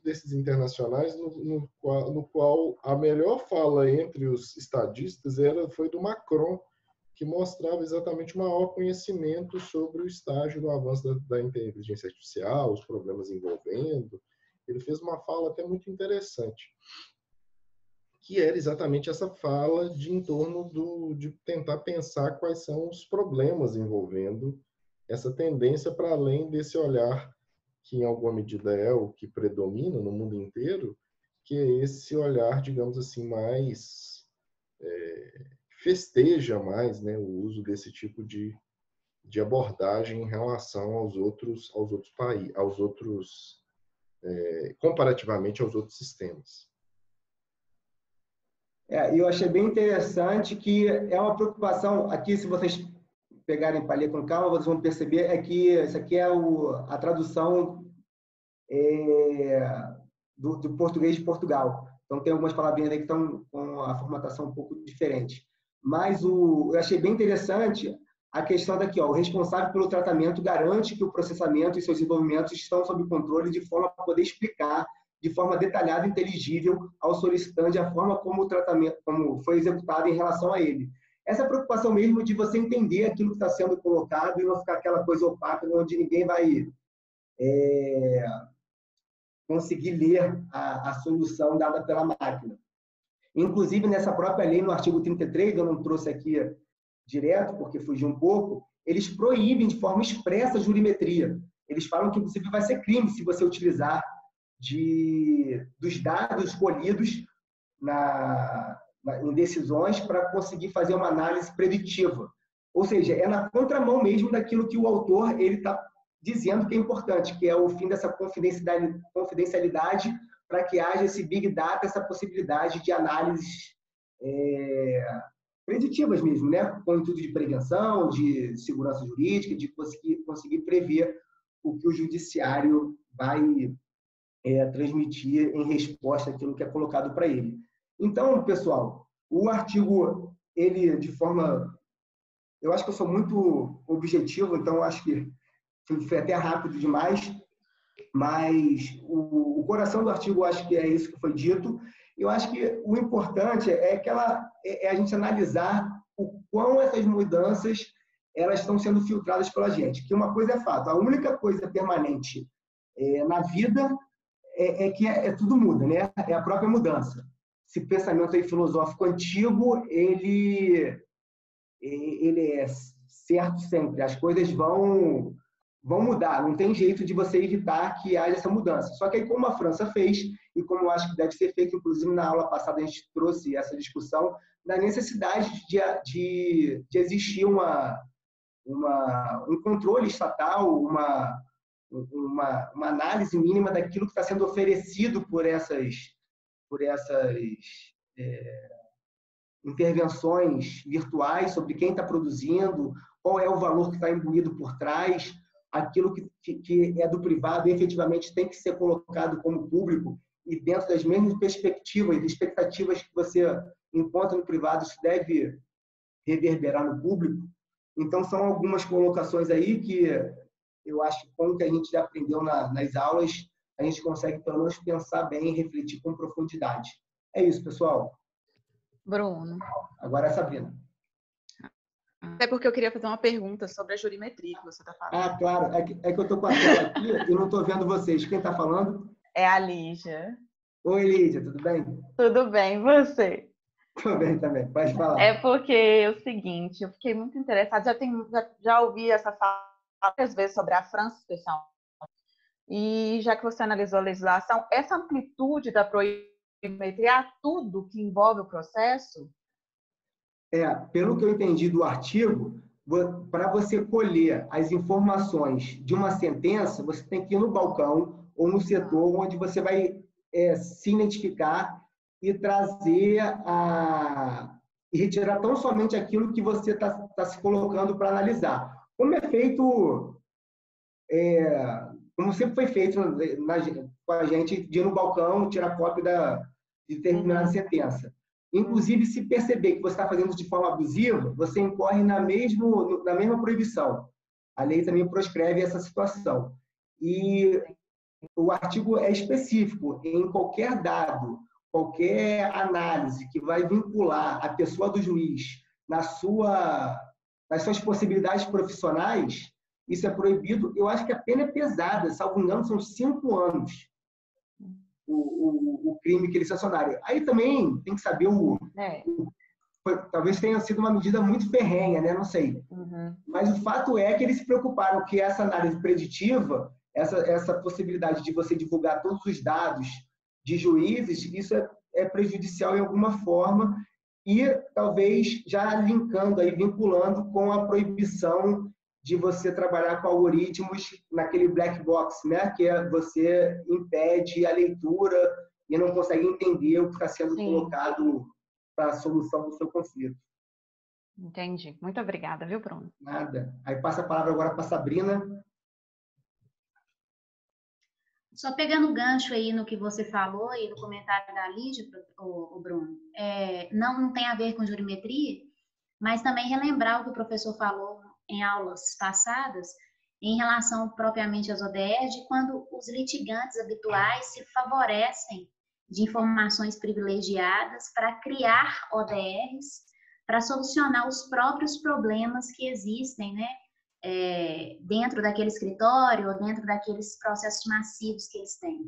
desses internacionais no qual a melhor fala entre os estadistas foi do Macron, que mostrava exatamente o maior conhecimento sobre o estágio do avanço da inteligência artificial, os problemas envolvendo. Ele fez uma fala até muito interessante, que era exatamente essa fala em torno de tentar pensar quais são os problemas envolvendo essa tendência, para além desse olhar que em alguma medida é o que predomina no mundo inteiro, que é esse olhar, digamos assim, mais festeja mais, né, o uso desse tipo de abordagem em relação aos outros países, comparativamente aos outros sistemas. Eu achei bem interessante que é uma preocupação, aqui se vocês pegarem para ler com calma, vocês vão perceber que isso aqui é a tradução do português de Portugal. Então, tem algumas palavrinhas aí que estão com a formatação um pouco diferente. Mas eu achei bem interessante a questão daqui, ó, o responsável pelo tratamento garante que o processamento e seus desenvolvimentos estão sob controle de forma a poder explicar de forma detalhada e inteligível ao solicitante a forma como o tratamento como foi executado em relação a ele. Essa preocupação mesmo de você entender aquilo que está sendo colocado e não ficar aquela coisa opaca onde ninguém vai conseguir ler a solução dada pela máquina. Inclusive, nessa própria lei, no artigo 33, eu não trouxe aqui direto, porque fugi um pouco, eles proíbem de forma expressa a jurimetria. Eles falam que, inclusive, vai ser crime se você utilizar dos dados colhidos em decisões para conseguir fazer uma análise preditiva. Ou seja, é na contramão mesmo daquilo que o autor está dizendo que é importante, que é o fim dessa confidencialidade para que haja esse Big Data, essa possibilidade de análises preditivas mesmo, né? Com o intuito de prevenção, de segurança jurídica, de conseguir prever o que o judiciário vai transmitir em resposta àquilo que é colocado para ele. Então, pessoal, o artigo, ele de forma... Eu acho que eu sou muito objetivo, então acho que foi até rápido demais, mas o coração do artigo, acho que é isso que foi dito. Eu acho que o importante é a gente analisar o quão essas mudanças elas estão sendo filtradas pela gente. Que uma coisa é fato, a única coisa permanente na vida que tudo muda, né? É a própria mudança. Esse pensamento aí filosófico antigo, ele é certo sempre. As coisas vão mudar, não tem jeito de você evitar que haja essa mudança. Só que aí, como a França fez, e como eu acho que deve ser feito, inclusive na aula passada a gente trouxe essa discussão, da necessidade de existir um controle estatal, uma análise mínima daquilo que está sendo oferecido por essas intervenções virtuais, sobre quem está produzindo, qual é o valor que está imbuído por trás, aquilo que é do privado efetivamente tem que ser colocado como público e dentro das mesmas perspectivas e expectativas que você encontra no privado, isso deve reverberar no público. Então, são algumas colocações aí que eu acho que com o que a gente já aprendeu nas aulas, a gente consegue pelo menos pensar bem e refletir com profundidade. É isso, pessoal. Bruno. Agora é a Sabrina. Até porque eu queria fazer uma pergunta sobre a jurimetria que você está falando. Ah, claro. É que eu estou com a tela aqui e não estou vendo vocês. Quem está falando? É a Lígia. Oi, Lígia, tudo bem? Tudo bem, você? Tudo bem também, pode falar. É porque é o seguinte, eu fiquei muito interessada, já ouvi essa fala várias vezes sobre a França, especialmente, e já que você analisou a legislação, essa amplitude da proibimetria, tudo que envolve o processo? Pelo que eu entendi do artigo, para você colher as informações de uma sentença, você tem que ir no balcão ou no setor onde você vai se identificar e trazer e retirar tão somente aquilo que você está se colocando para analisar. Como é feito, como sempre foi feito com a gente, de ir no balcão, tirar cópia de determinada sentença. Inclusive, se perceber que você está fazendo de forma abusiva, você incorre na mesma proibição. A lei também proscreve essa situação. E o artigo é específico em qualquer dado, qualquer análise que vai vincular a pessoa do juiz nas suas possibilidades profissionais, isso é proibido. Eu acho que a pena é pesada, salvo engano, são 5 anos o crime que eles sancionaram. Aí também tem que saber talvez tenha sido uma medida muito ferrenha, né? Não sei. Uhum. Mas o fato é que eles se preocuparam que essa análise preditiva, essa possibilidade de você divulgar todos os dados de juízes, isso é prejudicial em alguma forma e talvez já linkando aí, vinculando com a proibição de você trabalhar com algoritmos naquele black box, né? Que você impede a leitura e não consegue entender o que está sendo colocado para a solução do seu conflito. Entendi. Muito obrigada, viu, Bruno? Nada. Aí passa a palavra agora para a Sabrina. Só pegando o gancho aí no que você falou e no comentário da Lídia, o Bruno, não tem a ver com jurimetria, mas também relembrar o que o professor falou em aulas passadas, em relação propriamente às ODRs, de quando os litigantes habituais se favorecem de informações privilegiadas para criar ODRs, para solucionar os próprios problemas que existem, né? Dentro daquele escritório ou dentro daqueles processos massivos que eles têm.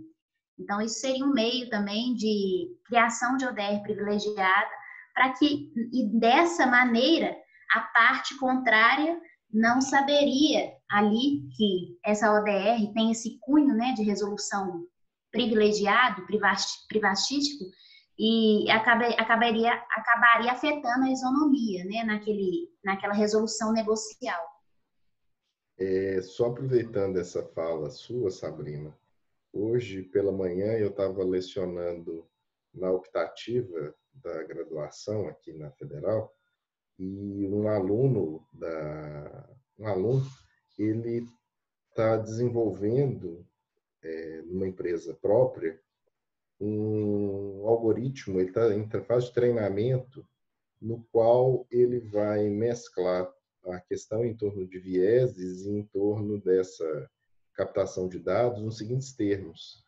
Então, isso seria um meio também de criação de ODR privilegiada, para que, e dessa maneira, a parte contrária não saberia ali que essa ODR tem esse cunho, né, de resolução privilegiado, privatístico, e acabaria afetando a isonomia, né, naquela resolução negocial. Só aproveitando essa fala sua, Sabrina, hoje pela manhã eu estava lecionando na optativa da graduação aqui na Federal e um aluno, ele está desenvolvendo numa empresa própria um algoritmo, ele está em fase de treinamento no qual ele vai mesclar a questão em torno de vieses e em torno dessa captação de dados nos seguintes termos.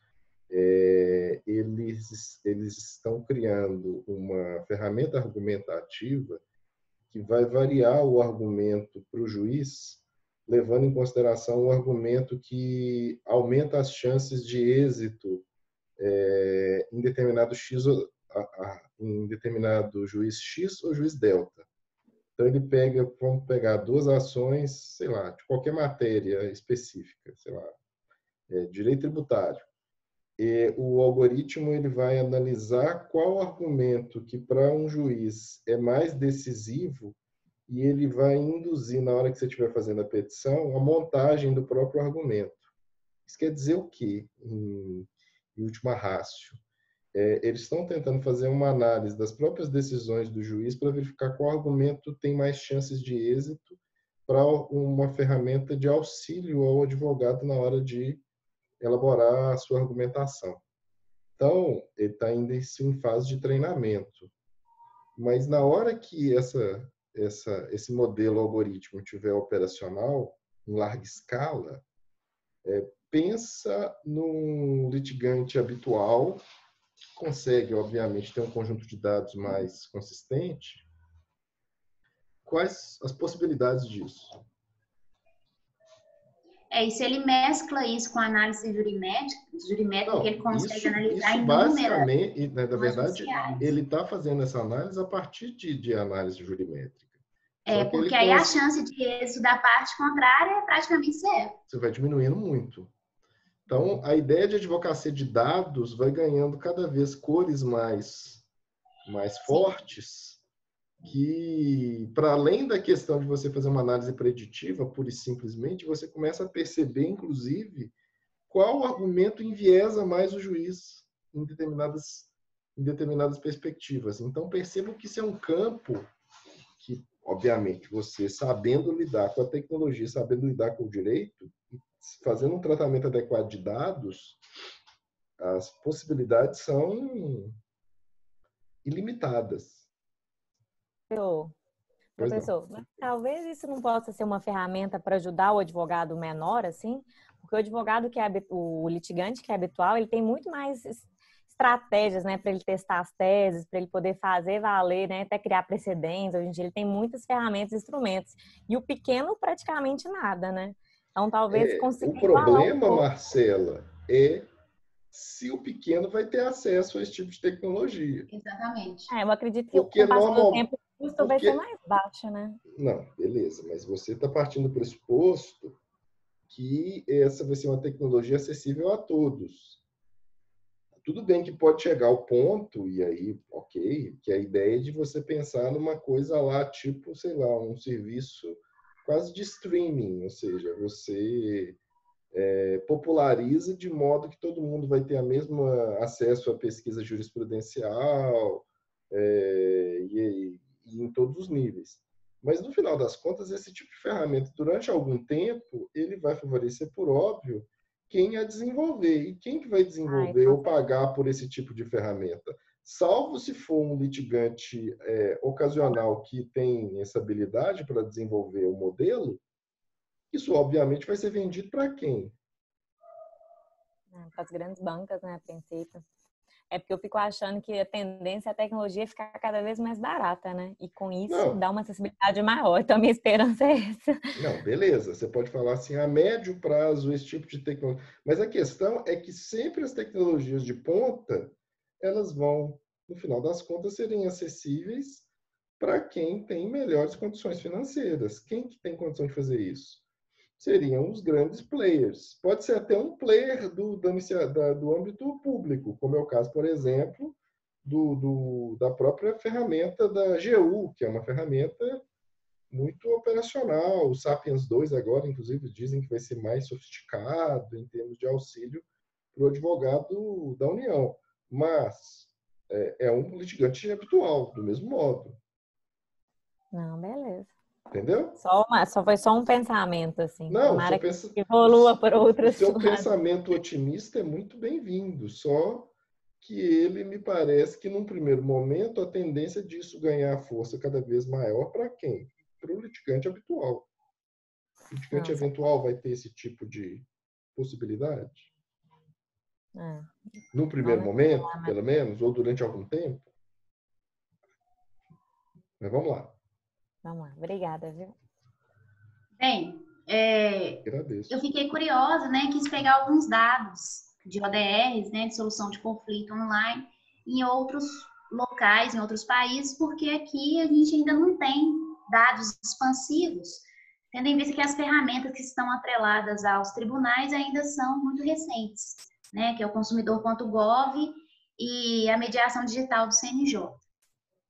Eles estão criando uma ferramenta argumentativa que vai variar o argumento para o juiz, levando em consideração um argumento que aumenta as chances de êxito em determinado em determinado juiz X ou juiz delta. Então, vamos pegar duas ações, sei lá, de qualquer matéria específica, sei lá, direito tributário. E o algoritmo ele vai analisar qual argumento que para um juiz é mais decisivo e ele vai induzir, na hora que você estiver fazendo a petição, a montagem do próprio argumento. Isso quer dizer o quê, em última ratio? Eles estão tentando fazer uma análise das próprias decisões do juiz para verificar qual argumento tem mais chances de êxito para uma ferramenta de auxílio ao advogado na hora de elaborar a sua argumentação. Então, ele está ainda em fase de treinamento. Mas na hora que esse modelo algoritmo estiver operacional, em larga escala, pensa num litigante habitual, consegue, obviamente, ter um conjunto de dados mais consistente. Quais as possibilidades disso? E se ele mescla isso com a análise jurimétrica, que ele consegue analisar isso basicamente, na verdade, sociais. ele está fazendo essa análise a partir de análise jurimétrica. Porque aí a chance de êxito da parte contrária é praticamente zero. Você vai diminuindo muito. Então, a ideia de advocacia de dados vai ganhando cada vez cores mais fortes, que, para além da questão de você fazer uma análise preditiva, pura e simplesmente, você começa a perceber, inclusive, qual argumento enviesa mais o juiz em determinadas perspectivas. Então, percebam que isso é um campo que, obviamente, você sabendo lidar com a tecnologia, sabendo lidar com o direito, fazendo um tratamento adequado de dados, as possibilidades são ilimitadas. Professor, mas talvez isso não possa ser uma ferramenta para ajudar o advogado menor, assim, porque o advogado o litigante que é habitual, ele tem muito mais estratégias, né, para ele testar as teses, para ele poder fazer valer, né, até criar precedentes. Hoje em dia ele tem muitas ferramentas e instrumentos. E o pequeno praticamente nada, né? Então talvez consiga. O problema, Marcela, é se o pequeno vai ter acesso a esse tipo de tecnologia. Exatamente. Eu acredito que com o passar do tempo o custo vai ser mais baixo, né? Não, beleza, mas você está partindo do pressuposto que essa vai ser uma tecnologia acessível a todos. Tudo bem que pode chegar ao ponto, e aí, ok, que a ideia é de você pensar numa coisa lá, tipo, sei lá, um serviço quase de streaming, ou seja, você populariza de modo que todo mundo vai ter o mesmo acesso à pesquisa jurisprudencial, e em todos os níveis. Mas, no final das contas, esse tipo de ferramenta, durante algum tempo, ele vai favorecer, por óbvio, quem a desenvolver. E quem que vai desenvolver ou pagar por esse tipo de ferramenta? Salvo se for um litigante ocasional que tem essa habilidade para desenvolver o modelo, isso, obviamente, vai ser vendido para quem? Para as grandes bancas, né, a princípio. É porque eu fico achando que a tendência é a tecnologia ficar cada vez mais barata, né? E com isso dá uma acessibilidade maior. Então, a minha esperança é essa. Não, beleza. Você pode falar assim, a médio prazo, esse tipo de tecnologia. Mas a questão é que sempre as tecnologias de ponta, elas vão, no final das contas, serem acessíveis para quem tem melhores condições financeiras. Quem que tem condição de fazer isso? Seriam os grandes players. Pode ser até um player do âmbito público, como é o caso, por exemplo, da própria ferramenta da AGU, que é uma ferramenta muito operacional. O Sapiens 2 agora, inclusive, dizem que vai ser mais sofisticado em termos de auxílio para o advogado da União. Mas é um litigante habitual, do mesmo modo. Não, beleza. Entendeu? Foi só um pensamento, assim. Não, tomara que evolua por outras. O seu pensamento otimista é muito bem-vindo, só que ele me parece que, num primeiro momento, a tendência disso ganhar força cada vez maior para quem? Para o litigante habitual. O litigante eventual vai ter esse tipo de possibilidade? No primeiro momento, pelo menos, ou durante algum tempo? Mas vamos lá. Vamos lá. Obrigada, viu? Bem, agradeço. Eu fiquei curiosa, né? Quis pegar alguns dados de ODRs, né, de solução de conflito online, em outros locais, em outros países, porque aqui a gente ainda não tem dados expansivos, tendo em vista que as ferramentas que estão atreladas aos tribunais ainda são muito recentes, né, que é o consumidor.gov e a mediação digital do CNJ.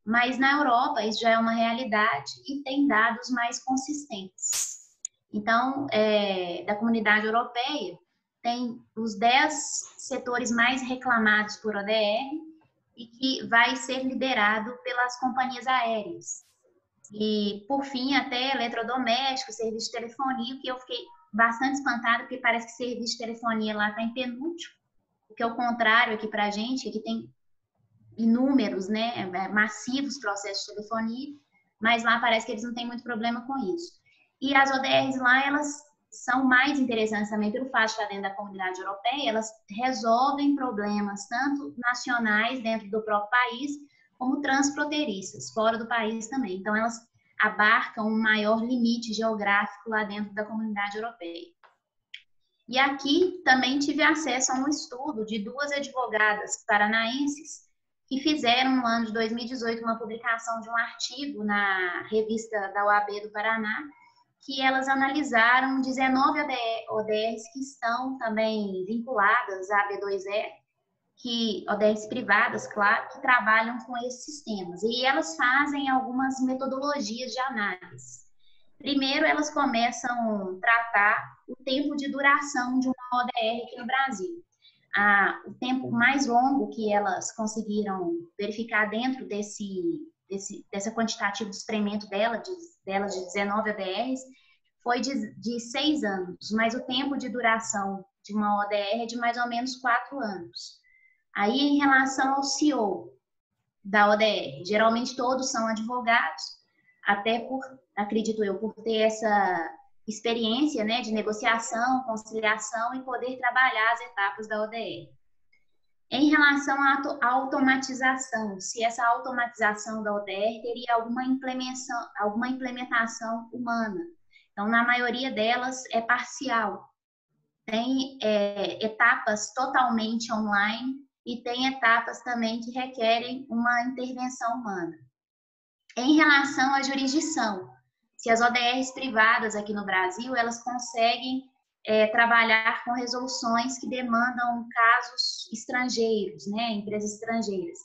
Mas na Europa isso já é uma realidade e tem dados mais consistentes. Então, da comunidade europeia, tem os 10 setores mais reclamados por ODR e que vai ser liderado pelas companhias aéreas. E, por fim, até eletrodoméstico, serviço de telefonia, que eu fiquei bastante espantada, porque parece que serviço de telefonia lá está em penúltimo, porque é o contrário aqui para a gente, aqui tem inúmeros, né, massivos processos de telefonia, mas lá parece que eles não têm muito problema com isso. E as ODRs lá, elas são mais interessantes também pelo fato de estar dentro da comunidade europeia, elas resolvem problemas tanto nacionais dentro do próprio país, como transfronteiriças, fora do país também. Então, elas abarcam um maior limite geográfico lá dentro da comunidade europeia. E aqui também tive acesso a um estudo de 2 advogadas paranaenses que fizeram no ano de 2018 uma publicação de um artigo na revista da OAB do Paraná, que elas analisaram 19 ODRs que estão também vinculadas à B2E, ODRs privadas, claro, que trabalham com esses sistemas. E elas fazem algumas metodologias de análise. Primeiro, elas começam a tratar o tempo de duração de uma ODR aqui no Brasil. O tempo mais longo que elas conseguiram verificar dentro dessa quantitativa de experimento delas de 19 ODRs, foi de 6 anos, mas o tempo de duração de uma ODR é de mais ou menos 4 anos. Aí, em relação ao CEO da ODR, geralmente todos são advogados, até acredito eu, por ter essa experiência, né, de negociação, conciliação e poder trabalhar as etapas da ODR. Em relação à automatização, se essa automatização da ODR teria alguma implementação humana. Então, na maioria delas é parcial. Tem etapas totalmente online e tem etapas também que requerem uma intervenção humana. Em relação à jurisdição, se as ODRs privadas aqui no Brasil, elas conseguem trabalhar com resoluções que demandam casos estrangeiros, né, empresas estrangeiras.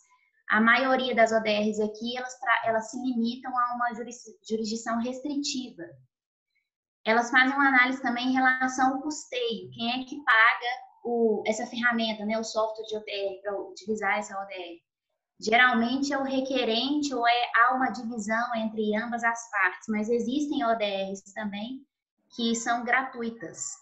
A maioria das ODRs aqui, elas se limitam a uma jurisdição restritiva. Elas fazem uma análise também em relação ao custeio, quem é que paga essa ferramenta, né, o software de ODR, para utilizar essa ODR. geralmente é o requerente ou há uma divisão entre ambas as partes, mas existem ODRs também que são gratuitas.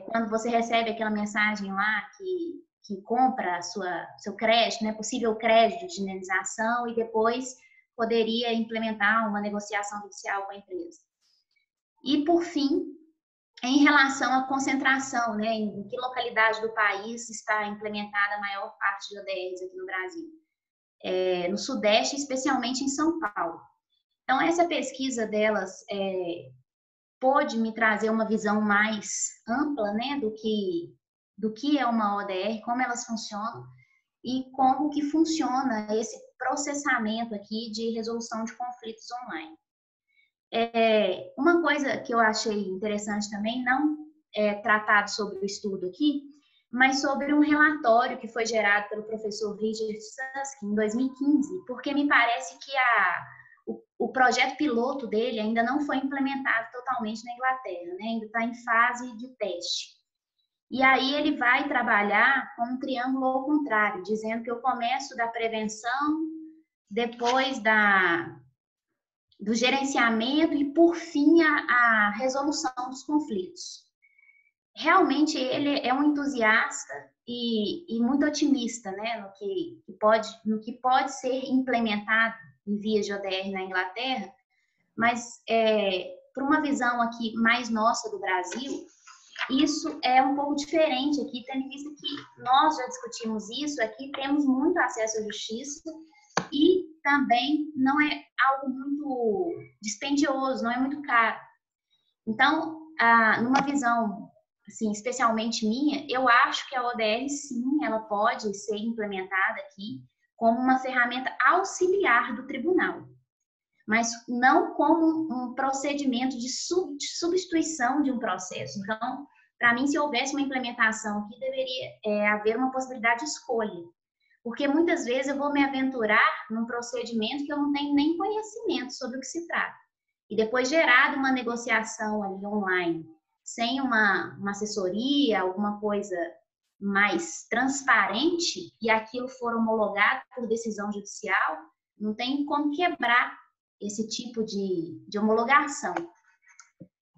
Quando você recebe aquela mensagem lá que compra seu crédito, né, possível crédito de indenização, e depois poderia implementar uma negociação judicial com a empresa. E, por fim, em relação à concentração, né, em que localidade do país está implementada a maior parte de ODRs aqui no Brasil. No Sudeste, especialmente em São Paulo. Então, essa pesquisa delas pôde me trazer uma visão mais ampla, né, do que é uma ODR, como elas funcionam e como que funciona esse processamento aqui de resolução de conflitos online. Uma coisa que eu achei interessante também, não tratado sobre o estudo aqui, mas sobre um relatório que foi gerado pelo professor Richard Susskind em 2015, porque me parece que o projeto piloto dele ainda não foi implementado totalmente na Inglaterra, né? Ainda está em fase de teste. E aí ele vai trabalhar com um triângulo ao contrário, dizendo que eu começo da prevenção, depois do gerenciamento e, por fim, a resolução dos conflitos. Realmente ele é um entusiasta e muito otimista, né, no que pode ser implementado em vias de ODR na Inglaterra, mas por uma visão aqui mais nossa do Brasil, isso é um pouco diferente aqui, tendo em vista que nós já discutimos isso aqui, temos muito acesso à justiça e também não é algo muito dispendioso, não é muito caro. Então, numa visão assim, especialmente minha, eu acho que a ODR, sim, ela pode ser implementada aqui como uma ferramenta auxiliar do tribunal, mas não como um procedimento de substituição de um processo. Então, para mim, se houvesse uma implementação aqui, deveria haver uma possibilidade de escolha, porque muitas vezes eu vou me aventurar num procedimento que eu não tenho nem conhecimento sobre o que se trata, e depois gerado uma negociação ali online, sem uma assessoria, alguma coisa mais transparente, e aquilo for homologado por decisão judicial, não tem como quebrar esse tipo de homologação.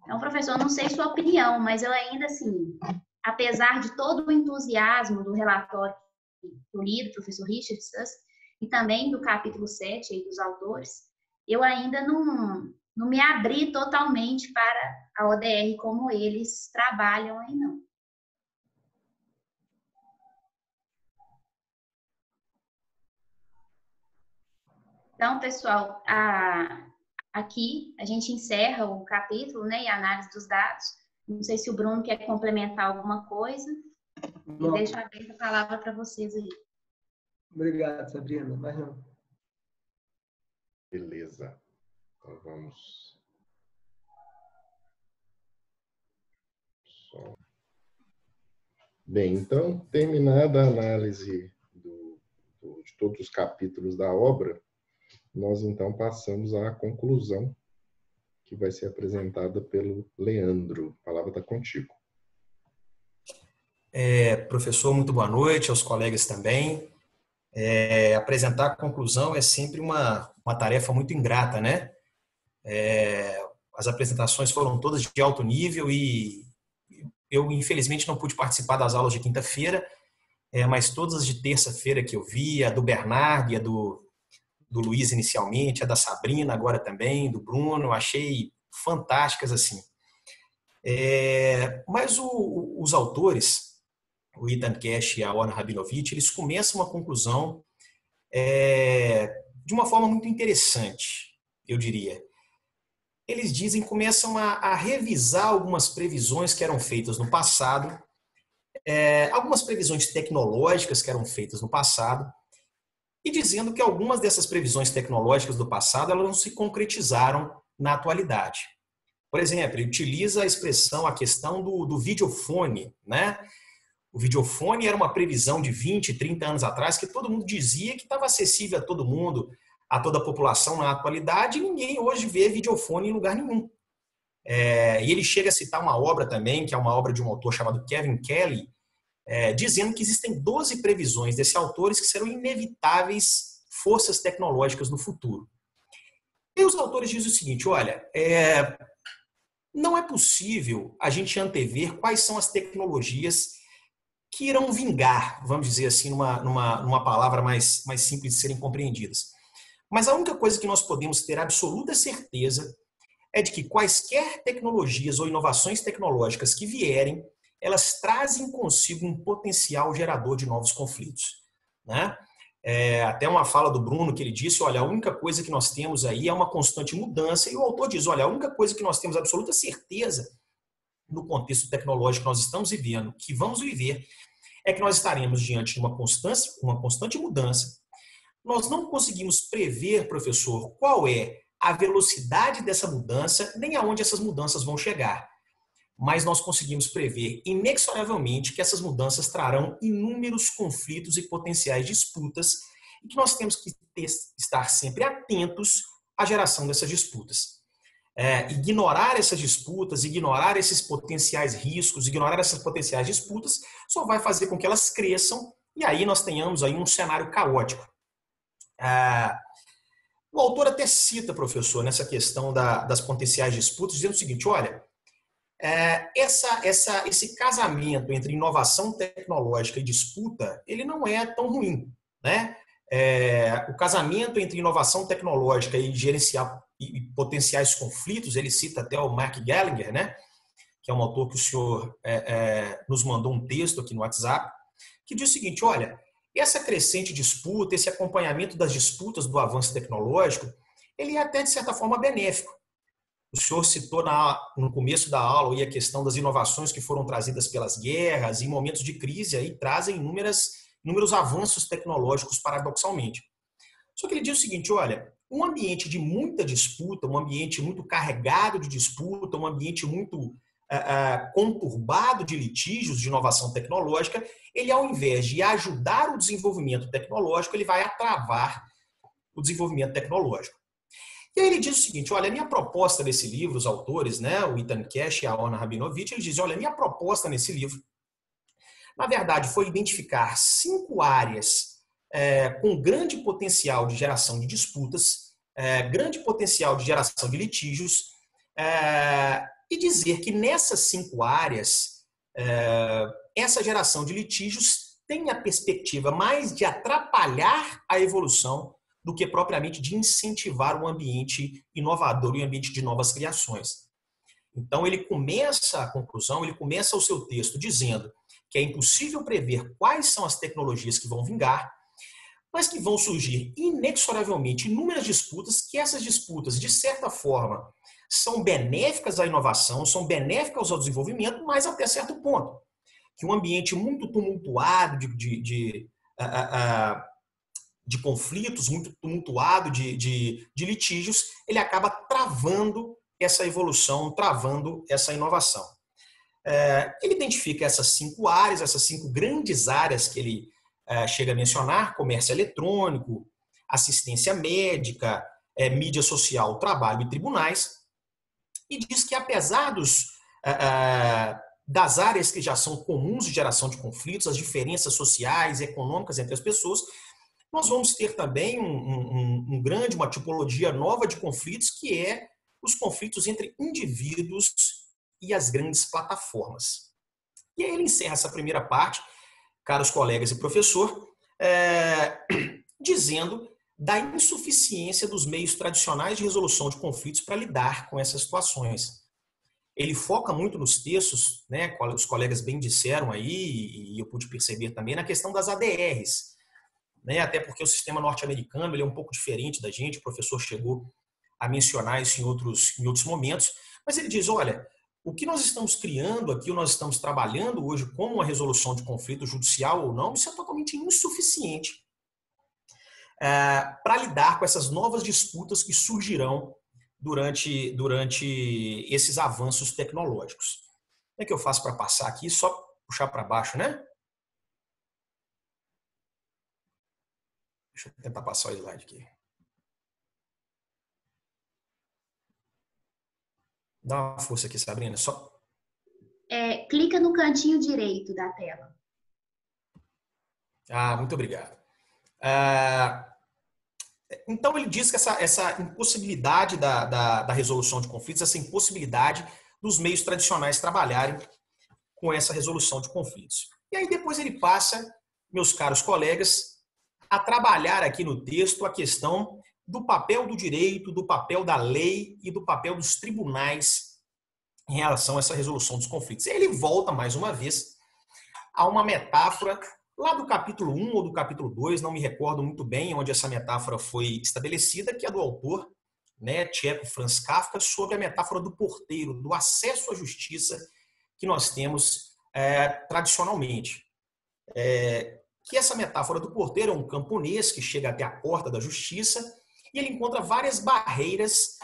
Então, professor, não sei sua opinião, mas eu ainda, assim, apesar de todo o entusiasmo do relatório que eu li do professor Richard Susskind, e também do capítulo 7 aí, dos autores, eu ainda não me abri totalmente para a ODR como eles trabalham aí, não. Então, pessoal, aqui a gente encerra o capítulo, né, e a análise dos dados. Não sei se o Bruno quer complementar alguma coisa. E deixo aberta a palavra para vocês aí. Obrigado, Sabrina. Mas não. Beleza. Então vamos. Bem, então, terminada a análise de todos os capítulos da obra, nós então passamos à conclusão, que vai ser apresentada pelo Leandro. A palavra está contigo. Professor, muito boa noite, aos colegas também. Apresentar a conclusão é sempre uma tarefa muito ingrata, né? As apresentações foram todas de alto nível e eu, infelizmente, não pude participar das aulas de quinta-feira, mas todas as de terça-feira que eu vi, a do Bernardo e a do Luiz inicialmente, a da Sabrina agora também, do Bruno, eu achei fantásticas assim. Mas os autores, o Ethan Cash e a Orna Rabinovich, eles começam uma conclusão de uma forma muito interessante, eu diria. Eles começam a revisar algumas previsões que eram feitas no passado, algumas previsões tecnológicas que eram feitas no passado, e dizendo que algumas dessas previsões tecnológicas do passado elas não se concretizaram na atualidade. Por exemplo, ele utiliza a questão do videofone, né? O videofone era uma previsão de 20, 30 anos atrás que todo mundo dizia que estava acessível a todo mundo, a toda a população na atualidade, e ninguém hoje vê videofone em lugar nenhum. E ele chega a citar uma obra também, que é uma obra de um autor chamado Kevin Kelly, dizendo que existem 12 previsões desses autores que serão inevitáveis forças tecnológicas no futuro. E os autores dizem o seguinte, olha, não é possível a gente antever quais são as tecnologias que irão vingar, vamos dizer assim, numa palavra mais simples de serem compreendidas. Mas a única coisa que nós podemos ter absoluta certeza é de que quaisquer tecnologias ou inovações tecnológicas que vierem, elas trazem consigo um potencial gerador de novos conflitos, né? Até uma fala do Bruno que ele disse, olha, a única coisa que nós temos aí é uma constante mudança, e o autor diz, olha, a única coisa que nós temos absoluta certeza no contexto tecnológico que nós estamos vivendo, que vamos viver, é que nós estaremos diante de uma constante mudança. Nós não conseguimos prever, professor, qual é a velocidade dessa mudança, nem aonde essas mudanças vão chegar. Mas nós conseguimos prever inexoravelmente que essas mudanças trarão inúmeros conflitos e potenciais disputas e que nós temos que estar sempre atentos à geração dessas disputas. Ignorar essas disputas, ignorar esses potenciais riscos, ignorar essas potenciais disputas, só vai fazer com que elas cresçam e aí nós tenhamos aí um cenário caótico. O autor até cita, professor, nessa questão das potenciais disputas, dizendo o seguinte, olha, esse casamento entre inovação tecnológica e disputa, ele não é tão ruim, né? O casamento entre inovação tecnológica e gerenciar e potenciais conflitos, ele cita até o Mark Gallagher, né? Que é um autor que o senhor nos mandou um texto aqui no WhatsApp, que diz o seguinte, olha, essa crescente disputa, esse acompanhamento das disputas do avanço tecnológico, ele é até, de certa forma, benéfico. O senhor citou no começo da aula aí a questão das inovações que foram trazidas pelas guerras e momentos de crise aí trazem inúmeros avanços tecnológicos, paradoxalmente. Só que ele diz o seguinte, olha, um ambiente de muita disputa, um ambiente muito carregado de disputa, um ambiente muito conturbado de litígios de inovação tecnológica, ele, ao invés de ajudar o desenvolvimento tecnológico, ele vai atravar o desenvolvimento tecnológico. E aí ele diz o seguinte, olha, a minha proposta nesse livro, os autores, né, o Ethan Cash e a Orna Rabinovich, eles dizem, olha, a minha proposta nesse livro, na verdade, foi identificar 5 áreas com grande potencial de geração de disputas, grande potencial de geração de litígios, e dizer que nessas 5 áreas, essa geração de litígios tem a perspectiva mais de atrapalhar a evolução do que propriamente de incentivar um ambiente inovador e um ambiente de novas criações. Então, ele começa a conclusão, ele começa o seu texto dizendo que é impossível prever quais são as tecnologias que vão vingar, mas que vão surgir inexoravelmente inúmeras disputas, que essas disputas, de certa forma, são benéficas à inovação, são benéficas ao desenvolvimento, mas até certo ponto. Que um ambiente muito tumultuado de conflitos, muito tumultuado de litígios, ele acaba travando essa evolução, travando essa inovação. Ele identifica essas 5 áreas, essas 5 grandes áreas que ele chega a mencionar, comércio eletrônico, assistência médica, mídia social, trabalho e tribunais, e diz que apesar das áreas que já são comuns de geração de conflitos, as diferenças sociais e econômicas entre as pessoas, nós vamos ter também uma tipologia nova de conflitos, que é os conflitos entre indivíduos e as grandes plataformas. E aí ele encerra essa primeira parte, caros colegas e professor, dizendo da insuficiência dos meios tradicionais de resolução de conflitos para lidar com essas situações. Ele foca muito nos textos, né, os colegas bem disseram aí, e eu pude perceber também, na questão das ADRs, né, até porque o sistema norte-americano ele é um pouco diferente da gente, o professor chegou a mencionar isso em outros momentos, mas ele diz, olha, o que nós estamos criando aqui, nós estamos trabalhando hoje como uma resolução de conflito judicial ou não, isso é totalmente insuficiente para lidar com essas novas disputas que surgirão durante esses avanços tecnológicos. Como é que eu faço para passar aqui? Só puxar para baixo, né? Deixa eu tentar passar o slide aqui. Dá uma força aqui, Sabrina. Só... clica no cantinho direito da tela. Muito obrigado. Então, ele diz que essa impossibilidade da resolução de conflitos, essa impossibilidade dos meios tradicionais trabalharem com essa resolução de conflitos. E aí depois ele passa, meus caros colegas, a trabalhar aqui no texto a questão do papel do direito, do papel da lei e do papel dos tribunais em relação a essa resolução dos conflitos. E ele volta, mais uma vez, a uma metáfora lá do capítulo 1 ou do capítulo 2, não me recordo muito bem onde essa metáfora foi estabelecida, que é do autor, né, tcheco Franz Kafka, sobre a metáfora do porteiro, do acesso à justiça que nós temos tradicionalmente. Que essa metáfora do porteiro é um camponês que chega até a porta da justiça e ele encontra várias barreiras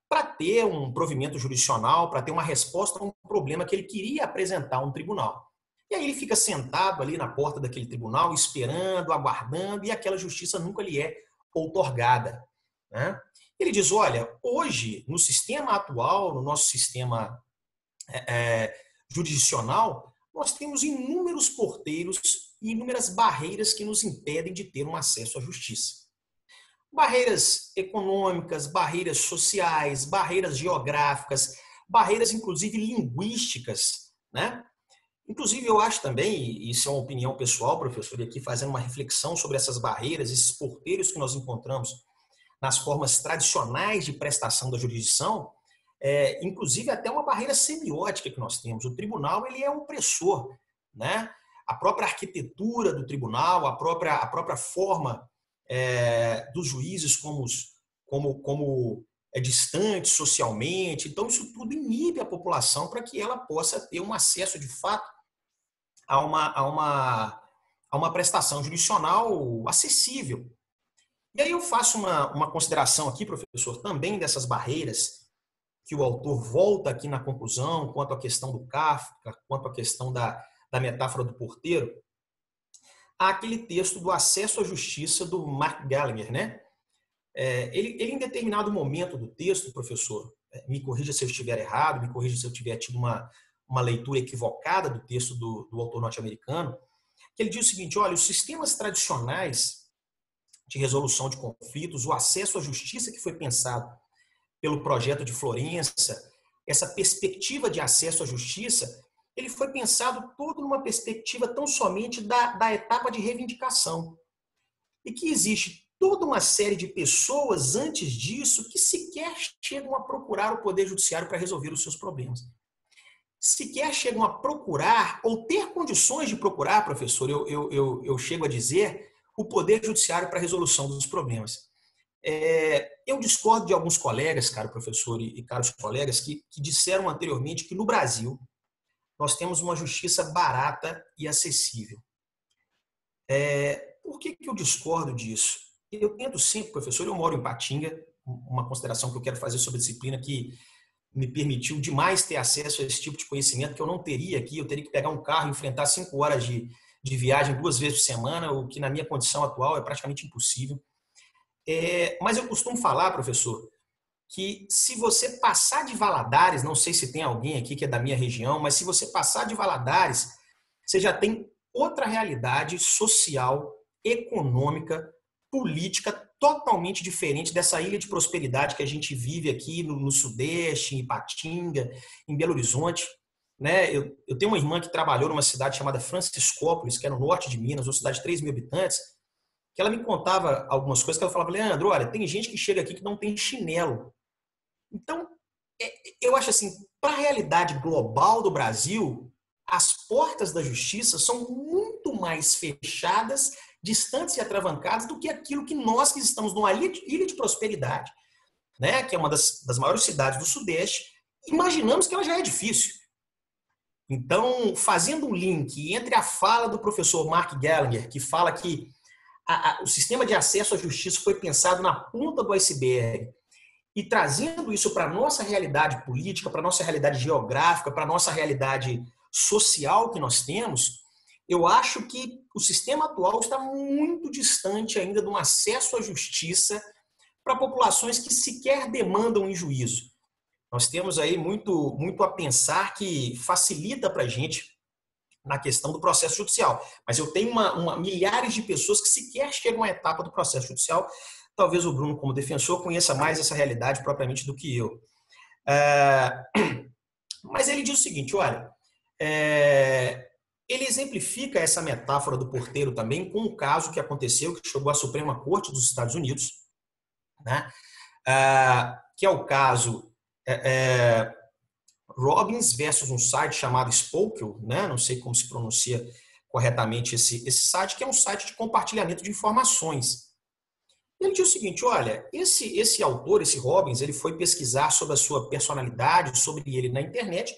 para ter um provimento jurisdicional, para ter uma resposta a um problema que ele queria apresentar a um tribunal. E aí ele fica sentado ali na porta daquele tribunal, esperando, aguardando, e aquela justiça nunca lhe é outorgada, né? Ele diz, olha, hoje, no sistema atual, no nosso sistema jurisdicional, nós temos inúmeros porteiros e inúmeras barreiras que nos impedem de ter um acesso à justiça. Barreiras econômicas, barreiras sociais, barreiras geográficas, barreiras, inclusive, linguísticas, né? Inclusive, eu acho também, e isso é uma opinião pessoal, professor, e aqui fazendo uma reflexão sobre essas barreiras, esses porteiros que nós encontramos nas formas tradicionais de prestação da jurisdição, inclusive até uma barreira semiótica que nós temos. O tribunal ele é opressor, né? A própria arquitetura do tribunal, a própria forma dos juízes como distantes socialmente. Então, isso tudo inibe a população para que ela possa ter um acesso, de fato, a uma prestação jurisdicional acessível. E aí eu faço uma consideração aqui, professor, também dessas barreiras que o autor volta aqui na conclusão, quanto à questão do Kafka, quanto à questão da metáfora do porteiro, há aquele texto do acesso à justiça do Mark Gallagher, né? Ele, em determinado momento do texto, professor, me corrija se eu estiver errado, me corrija se eu tiver tido uma leitura equivocada do texto do autor norte-americano, que ele diz o seguinte, olha, os sistemas tradicionais de resolução de conflitos, o acesso à justiça que foi pensado pelo projeto de Florença, essa perspectiva de acesso à justiça, ele foi pensado todo numa perspectiva tão somente da etapa de reivindicação. E que existe toda uma série de pessoas antes disso que sequer chegam a procurar o Poder Judiciário para resolver os seus problemas. Sequer chegam a procurar, ou ter condições de procurar, professor, eu chego a dizer, o Poder Judiciário para a resolução dos problemas. Eu discordo de alguns colegas, caro professor e caros colegas, que disseram anteriormente que no Brasil nós temos uma justiça barata e acessível. Por que eu discordo disso? Eu tento sempre, professor, eu moro em Patinga, uma consideração que eu quero fazer sobre a disciplina que me permitiu demais ter acesso a esse tipo de conhecimento que eu não teria aqui, eu teria que pegar um carro e enfrentar 5 horas de viagem 2 vezes por semana, o que na minha condição atual é praticamente impossível. Mas eu costumo falar, professor, que se você passar de Valadares, não sei se tem alguém aqui que é da minha região, mas se você passar de Valadares, você já tem outra realidade social, econômica, política, totalmente diferente dessa ilha de prosperidade que a gente vive aqui no Sudeste, em Ipatinga, em Belo Horizonte. Né? Eu tenho uma irmã que trabalhou numa cidade chamada Franciscópolis, que é no norte de Minas, uma cidade de 3 mil habitantes, que ela me contava algumas coisas que ela falava, Leandro, olha, tem gente que chega aqui que não tem chinelo. Então, eu acho assim, para a realidade global do Brasil, as portas da justiça são muito mais fechadas, distantes e atravancadas do que aquilo que nós que estamos numa ilha de prosperidade, né? Que é uma das maiores cidades do Sudeste, imaginamos que ela já é difícil. Então, fazendo um link entre a fala do professor Mark Gallagher, que fala que o sistema de acesso à justiça foi pensado na ponta do iceberg, e trazendo isso para a nossa realidade política, para a nossa realidade geográfica, para a nossa realidade social que nós temos, eu acho que o sistema atual está muito distante ainda de um acesso à justiça para populações que sequer demandam em juízo. Nós temos aí muito a pensar que facilita para a gente na questão do processo judicial. Mas eu tenho milhares de pessoas que sequer chegam à etapa do processo judicial. Talvez o Bruno, como defensor, conheça mais essa realidade propriamente do que eu. Mas ele diz o seguinte, olha, ele exemplifica essa metáfora do porteiro também com um caso que aconteceu, que chegou à Suprema Corte dos Estados Unidos, né? Que é o caso Robbins versus um site chamado Spokel, né? Não sei como se pronuncia corretamente esse site, que é um site de compartilhamento de informações. Ele diz o seguinte, olha, esse autor, esse Robbins, ele foi pesquisar sobre a sua personalidade, sobre ele na internet,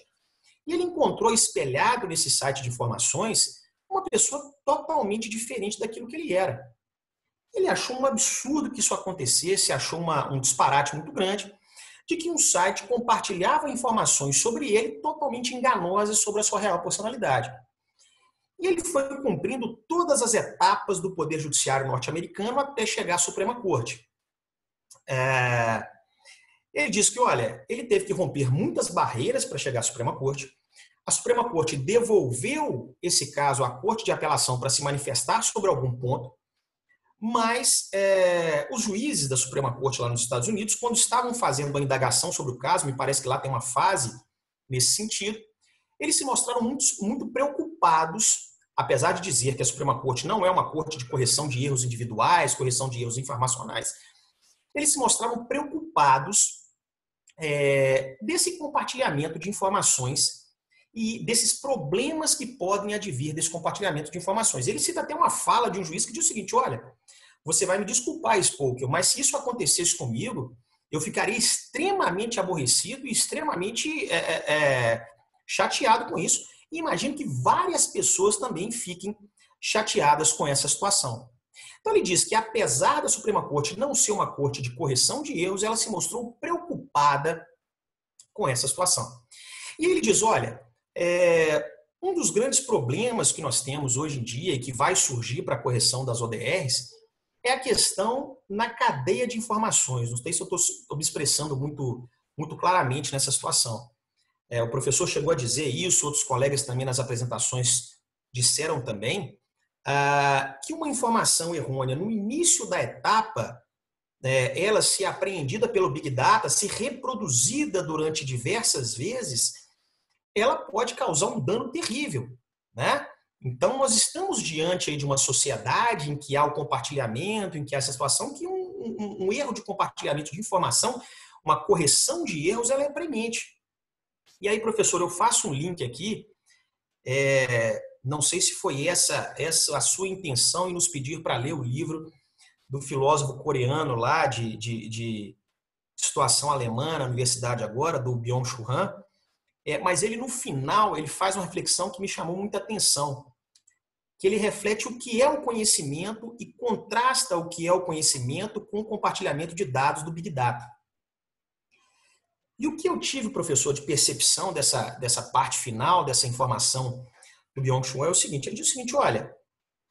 e ele encontrou espelhado nesse site de informações uma pessoa totalmente diferente daquilo que ele era. Ele achou um absurdo que isso acontecesse, achou um disparate muito grande, de que um site compartilhava informações sobre ele totalmente enganosas sobre a sua real personalidade. E ele foi cumprindo todas as etapas do Poder Judiciário norte-americano até chegar à Suprema Corte. Ele disse que, olha, ele teve que romper muitas barreiras para chegar à Suprema Corte. A Suprema Corte devolveu esse caso à Corte de Apelação para se manifestar sobre algum ponto, mas os juízes da Suprema Corte lá nos Estados Unidos, quando estavam fazendo uma indagação sobre o caso, me parece que lá tem uma fase nesse sentido, eles se mostraram muito preocupados, apesar de dizer que a Suprema Corte não é uma corte de correção de erros individuais, correção de erros informacionais, eles se mostravam preocupados desse compartilhamento de informações e desses problemas que podem advir desse compartilhamento de informações. Ele cita até uma fala de um juiz que diz o seguinte, olha, você vai me desculpar, Spokel, mas se isso acontecesse comigo, eu ficaria extremamente aborrecido e extremamente chateado com isso. E imagino que várias pessoas também fiquem chateadas com essa situação. Então ele diz que apesar da Suprema Corte não ser uma corte de correção de erros, ela se mostrou preocupada com essa situação. E ele diz, olha, um dos grandes problemas que nós temos hoje em dia e que vai surgir para a correção das ODRs é a questão na cadeia de informações. Não sei se eu estou me expressando muito claramente nessa situação. O professor chegou a dizer isso, outros colegas também nas apresentações disseram também, que uma informação errônea no início da etapa, ela se apreendida pelo Big Data, se reproduzida durante diversas vezes, ela pode causar um dano terrível, né? Então, nós estamos diante aí de uma sociedade em que há o compartilhamento, em que há essa situação, que um erro de compartilhamento de informação, uma correção de erros, ela é premente. E aí, professor, eu faço um link aqui, não sei se foi essa a sua intenção em nos pedir para ler o livro do filósofo coreano lá de situação alemã na universidade agora, do Byung-Chul Han, mas ele no final ele faz uma reflexão que me chamou muita atenção, que ele reflete o que é o conhecimento e contrasta o que é o conhecimento com o compartilhamento de dados do Big Data. E o que eu tive, professor, de percepção dessa parte final, dessa informação do Byung-Chul Han é o seguinte, ele diz o seguinte, olha,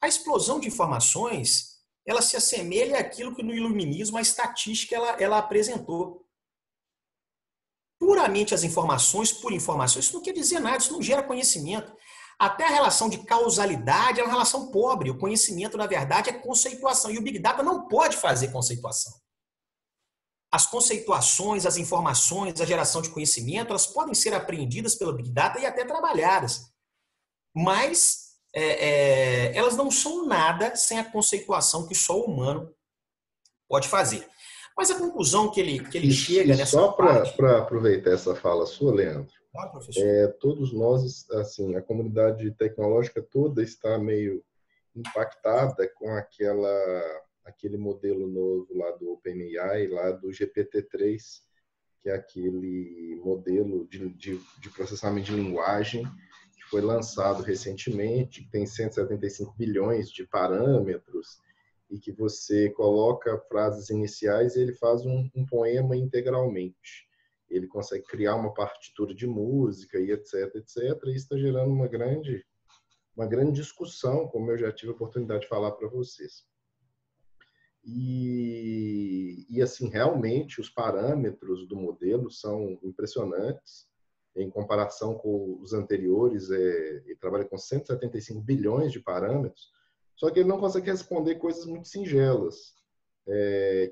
a explosão de informações, ela se assemelha àquilo que no iluminismo a estatística ela apresentou. Puramente as informações, por informação, isso não quer dizer nada, isso não gera conhecimento. Até a relação de causalidade é uma relação pobre. O conhecimento, na verdade, é conceituação. E o Big Data não pode fazer conceituação. As conceituações, as informações, a geração de conhecimento, elas podem ser apreendidas pelo Big Data e até trabalhadas. Mas elas não são nada sem a conceituação que só o humano pode fazer. Mas a conclusão que ele chega nessa só para aproveitar essa fala sua, Leandro, claro, professor. Todos nós, assim, a comunidade tecnológica toda está meio impactada com aquele modelo novo lá do OpenAI, lá do GPT-3, que é aquele modelo de processamento de linguagem que foi lançado recentemente, que tem 175 bilhões de parâmetros, e que você coloca frases iniciais e ele faz um poema integralmente. Ele consegue criar uma partitura de música e etc, etc. E isso está gerando uma grande discussão, como eu já tive a oportunidade de falar para vocês. E assim, realmente, os parâmetros do modelo são impressionantes. em comparação com os anteriores, ele trabalha com 175 bilhões de parâmetros, só que ele não consegue responder coisas muito singelas,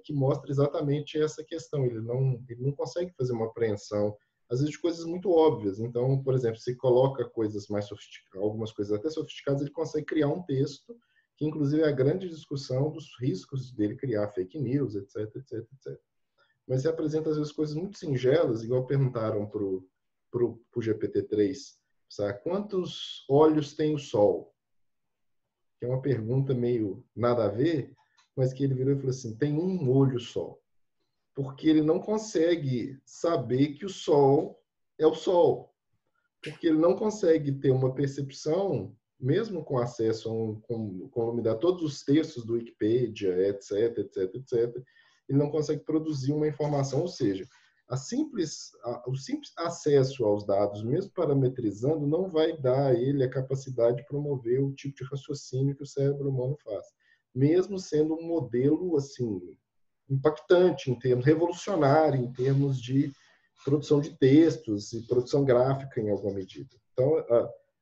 que mostra exatamente essa questão. Ele não consegue fazer uma apreensão, às vezes, de coisas muito óbvias. Então, por exemplo, se coloca coisas mais sofisticadas, algumas coisas até sofisticadas, ele consegue criar um texto, que inclusive é a grande discussão dos riscos dele criar fake news, etc, etc, etc. Mas ele apresenta, às vezes, coisas muito singelas, igual perguntaram para o GPT-3, sabe? Quantos olhos tem o Sol? Que é uma pergunta meio nada a ver, mas que ele virou e falou assim, tem um olho só. Porque ele não consegue saber que o Sol é o Sol. Porque ele não consegue ter uma percepção, mesmo com acesso a todos os textos do Wikipedia, etc, etc, etc, ele não consegue produzir uma informação, ou seja, o simples acesso aos dados, mesmo parametrizando, não vai dar a ele a capacidade de promover o tipo de raciocínio que o cérebro humano faz, mesmo sendo um modelo assim impactante em termos revolucionário, em termos de produção de textos e produção gráfica em alguma medida. Então,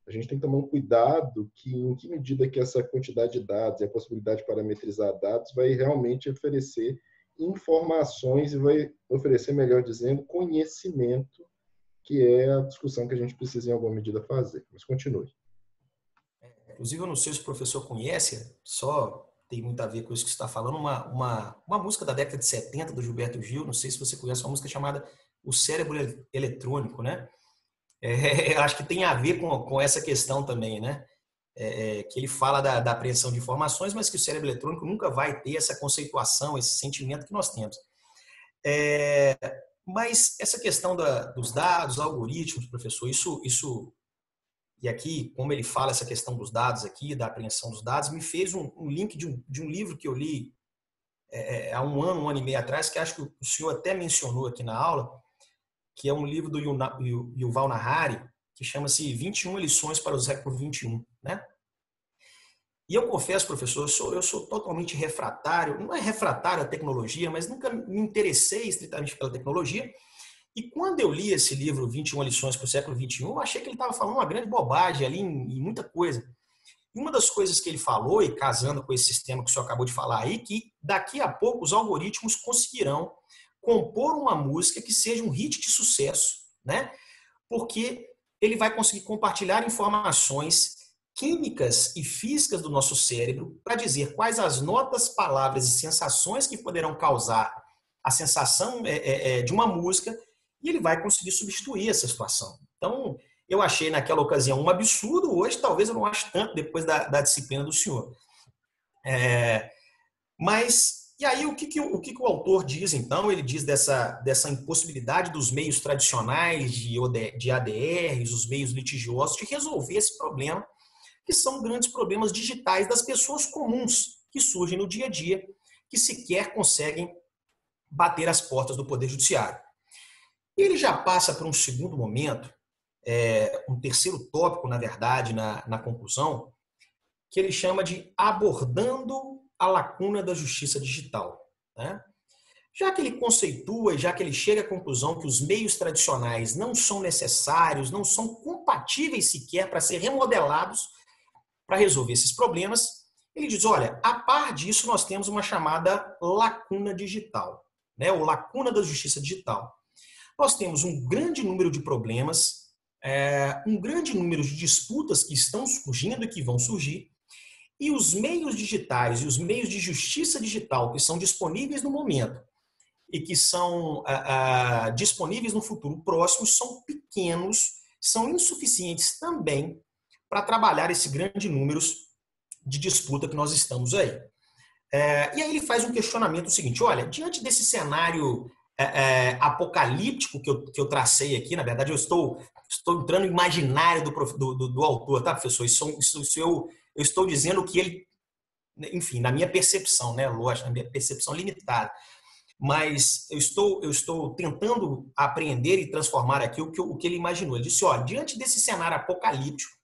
a gente tem que tomar um cuidado em que medida que essa quantidade de dados e a possibilidade de parametrizar dados vai realmente oferecer informações e vai oferecer, melhor dizendo, conhecimento, que é a discussão que a gente precisa, em alguma medida, fazer. Mas continue. Inclusive, eu não sei se o professor conhece, só tem muito a ver com isso que você está falando, uma música da década de 70 do Gilberto Gil, não sei se você conhece, uma música chamada O Cérebro Eletrônico, né? Eu acho que tem a ver com essa questão também, né? Que ele fala da apreensão de informações, mas que o cérebro eletrônico nunca vai ter essa conceituação, esse sentimento que nós temos. Mas essa questão dos dados, algoritmos, professor, isso e aqui, como ele fala essa questão dos dados aqui, da apreensão dos dados, me fez um link de um livro que eu li há um ano e meio atrás, que acho que o senhor até mencionou aqui na aula, que é um livro do Yuval Noah Harari, que chama-se 21 lições para o século XXI, né? E eu confesso, professor, eu sou totalmente refratário, não é refratário à tecnologia, mas nunca me interessei estritamente pela tecnologia. E quando eu li esse livro, 21 lições para o século XXI, eu achei que ele estava falando uma grande bobagem ali em muita coisa. E uma das coisas que ele falou, e casando com esse sistema que o senhor acabou de falar aí, que daqui a pouco os algoritmos conseguirão compor uma música que seja um hit de sucesso, né? Porque ele vai conseguir compartilhar informações químicas e físicas do nosso cérebro para dizer quais as notas, palavras e sensações que poderão causar a sensação de uma música, e ele vai conseguir substituir essa situação. Então, eu achei naquela ocasião um absurdo, hoje talvez eu não ache tanto depois da disciplina do senhor. Mas, e aí o que o autor diz então? Ele diz dessa impossibilidade dos meios tradicionais de ADRs, os meios litigiosos, de resolver esse problema, que são grandes problemas digitais das pessoas comuns que surgem no dia a dia, que sequer conseguem bater as portas do Poder Judiciário. E ele já passa para um segundo momento, um terceiro tópico, na verdade, na conclusão, que ele chama de abordando a lacuna da justiça digital, né? Já que ele conceitua, já que ele chega à conclusão que os meios tradicionais não são necessários, não são compatíveis sequer para ser remodelados para resolver esses problemas, ele diz, olha, a par disso nós temos uma chamada lacuna digital, né? Ou lacuna da justiça digital. Nós temos um grande número de problemas, um grande número de disputas que estão surgindo e que vão surgir, e os meios digitais e os meios de justiça digital que são disponíveis no momento e que são disponíveis no futuro próximo são pequenos, são insuficientes também para trabalhar esse grande número de disputa que nós estamos aí. E aí ele faz um questionamento seguinte, olha, diante desse cenário apocalíptico que eu tracei aqui, na verdade eu estou entrando no imaginário do autor, tá, professor? Eu estou dizendo que ele, enfim, na minha percepção, né, lógico, na minha percepção limitada, mas eu estou tentando apreender e transformar aqui o que ele imaginou. Ele disse, olha, diante desse cenário apocalíptico,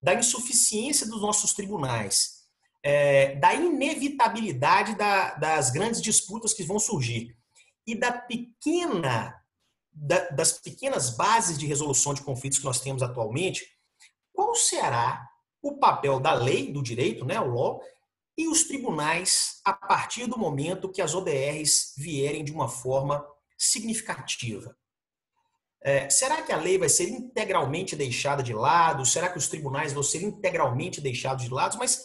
da insuficiência dos nossos tribunais, da inevitabilidade das grandes disputas que vão surgir e da pequena das pequenas bases de resolução de conflitos que nós temos atualmente, qual será o papel da lei, do direito, né, o law, e os tribunais a partir do momento que as ODRs vierem de uma forma significativa? Será que a lei vai ser integralmente deixada de lado? Será que os tribunais vão ser integralmente deixados de lado? Mas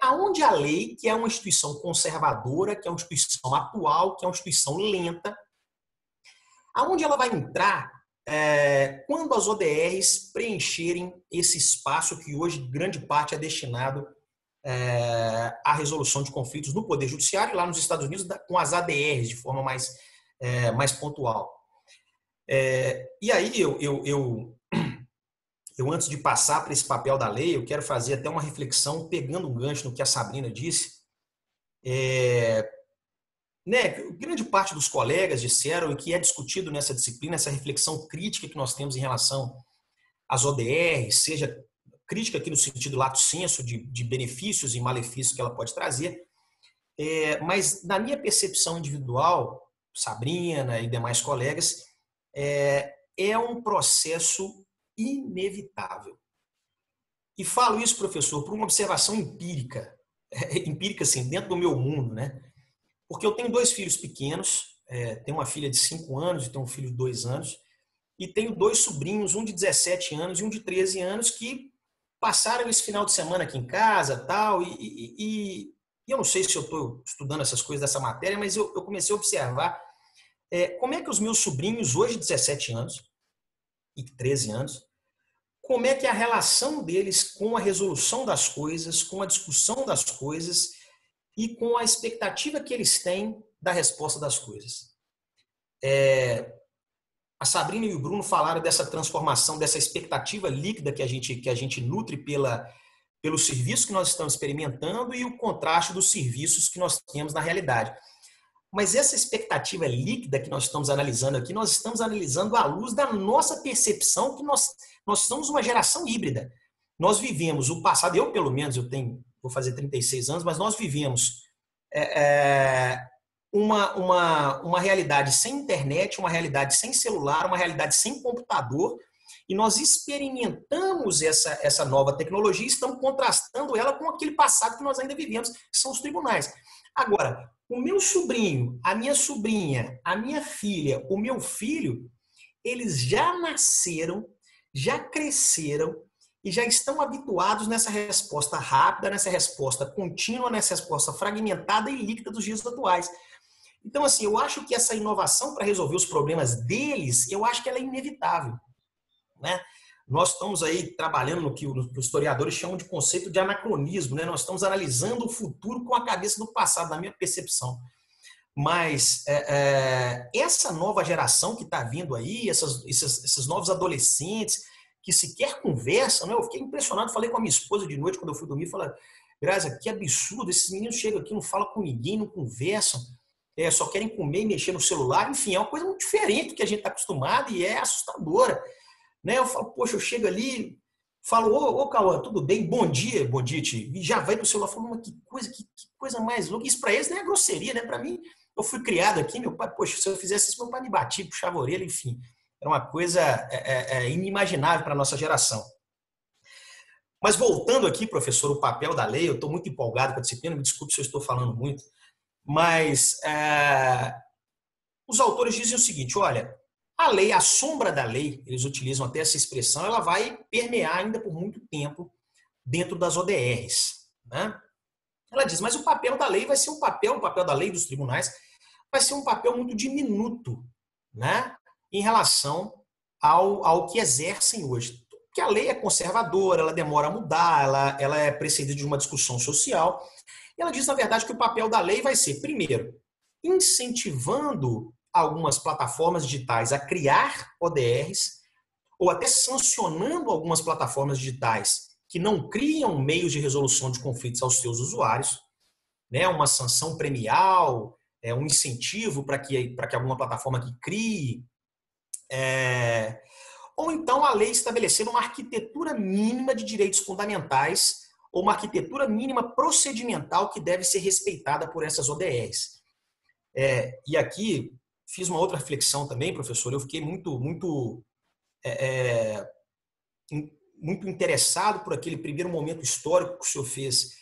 aonde a lei, que é uma instituição conservadora, que é uma instituição atual, que é uma instituição lenta, aonde ela vai entrar quando as ODRs preencherem esse espaço que hoje grande parte é destinado à resolução de conflitos no Poder Judiciário e lá nos Estados Unidos com as ADRs de forma mais pontual. E aí, eu antes de passar para esse papel da lei, eu quero fazer até uma reflexão, pegando um gancho no que a Sabrina disse. Grande parte dos colegas disseram, e que é discutido nessa disciplina, essa reflexão crítica que nós temos em relação às ODRs, seja crítica aqui no sentido lato sensu, de benefícios e malefícios que ela pode trazer, mas na minha percepção individual, Sabrina e demais colegas, é um processo inevitável. E falo isso, professor, por uma observação empírica, assim, dentro do meu mundo, né? Porque eu tenho 2 filhos pequenos, tenho uma filha de 5 anos e tenho um filho de 2 anos, e tenho 2 sobrinhos, um de 17 anos e um de 13 anos, que passaram esse final de semana aqui em casa, tal, e eu não sei se eu estou estudando essas coisas dessa matéria, mas eu comecei a observar como é que os meus sobrinhos, hoje 17 anos e 13 anos, como é que é a relação deles com a resolução das coisas, com a discussão das coisas e com a expectativa que eles têm da resposta das coisas. A Sabrina e o Bruno falaram dessa transformação, dessa expectativa líquida que a gente nutre pelo serviço que nós estamos experimentando e o contraste dos serviços que nós temos na realidade. Mas essa expectativa líquida que nós estamos analisando aqui, nós estamos analisando à luz da nossa percepção que nós somos uma geração híbrida. Nós vivemos o passado, eu pelo menos, vou fazer 36 anos, mas nós vivemos uma realidade sem internet, uma realidade sem celular, uma realidade sem computador, e nós experimentamos essa nova tecnologia e estamos contrastando ela com aquele passado que nós ainda vivemos, que são os tribunais. Agora, o meu sobrinho, a minha sobrinha, a minha filha, o meu filho, eles já nasceram, já cresceram e já estão habituados nessa resposta rápida, nessa resposta contínua, nessa resposta fragmentada e líquida dos dias atuais. Então, assim, eu acho que essa inovação para resolver os problemas deles, eu acho que ela é inevitável, né? Nós estamos aí trabalhando no que os historiadores chamam de conceito de anacronismo, né? Nós estamos analisando o futuro com a cabeça do passado, na minha percepção. Mas essa nova geração que está vindo aí, esses novos adolescentes que sequer conversam, né? Eu fiquei impressionado, falei com a minha esposa de noite quando eu fui dormir, falei, Graça, que absurdo, esses meninos chegam aqui, não falam com ninguém, não conversam, só querem comer e mexer no celular, enfim, é uma coisa muito diferente do que a gente está acostumado e é assustadora. Né? Eu falo, poxa, eu chego ali, falo, ô Cauã, tudo bem? Bom dia, Tio. E já vai pro celular, falo, mas que coisa mais louca. Isso para eles não é grosseria, né? Para mim, eu fui criado aqui, meu pai, poxa, se eu fizesse isso, meu pai me batia, puxava a orelha, enfim. Era uma coisa inimaginável para a nossa geração. Mas voltando aqui, professor, o papel da lei, eu estou muito empolgado com a disciplina, me desculpe se eu estou falando muito, mas os autores dizem o seguinte, olha, a lei, a sombra da lei, eles utilizam até essa expressão, ela vai permear ainda por muito tempo dentro das ODRs. Né? Ela diz, mas o papel da lei vai ser o papel da lei dos tribunais, vai ser um papel muito diminuto, né? Em relação ao que exercem hoje. Porque a lei é conservadora, ela demora a mudar, ela é precedida de uma discussão social. E ela diz, na verdade, que o papel da lei vai ser, primeiro, incentivando algumas plataformas digitais a criar ODRs, ou até sancionando algumas plataformas digitais que não criam meios de resolução de conflitos aos seus usuários, né? Uma sanção premial, um incentivo para que alguma plataforma que crie, ou então a lei estabelecer uma arquitetura mínima de direitos fundamentais ou uma arquitetura mínima procedimental que deve ser respeitada por essas ODRs. E aqui, fiz uma outra reflexão também, professor. Eu fiquei muito interessado por aquele primeiro momento histórico que o senhor fez,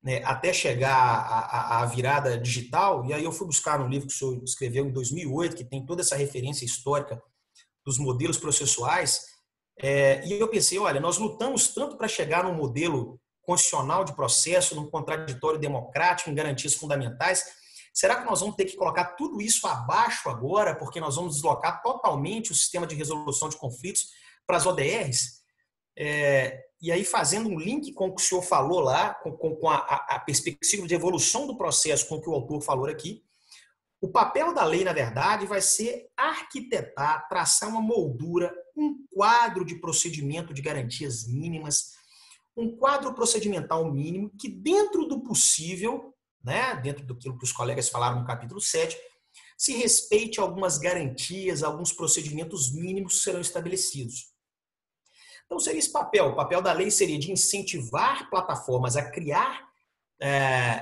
né, até chegar à virada digital. E aí eu fui buscar um livro que o senhor escreveu em 2008, que tem toda essa referência histórica dos modelos processuais. E eu pensei, olha, nós lutamos tanto para chegar num modelo constitucional de processo, num contraditório democrático, em garantias fundamentais. Será que nós vamos ter que colocar tudo isso abaixo agora, porque nós vamos deslocar totalmente o sistema de resolução de conflitos para as ODRs? E aí, fazendo um link com o que o senhor falou lá, com a perspectiva de evolução do processo com o que o autor falou aqui, o papel da lei, na verdade, vai ser arquitetar, traçar uma moldura, um quadro de procedimento de garantias mínimas, um quadro procedimental mínimo que, dentro do possível, né, dentro daquilo que os colegas falaram no capítulo 7, se respeite algumas garantias, alguns procedimentos mínimos que serão estabelecidos. Então, seria esse papel. O papel da lei seria de incentivar plataformas a criar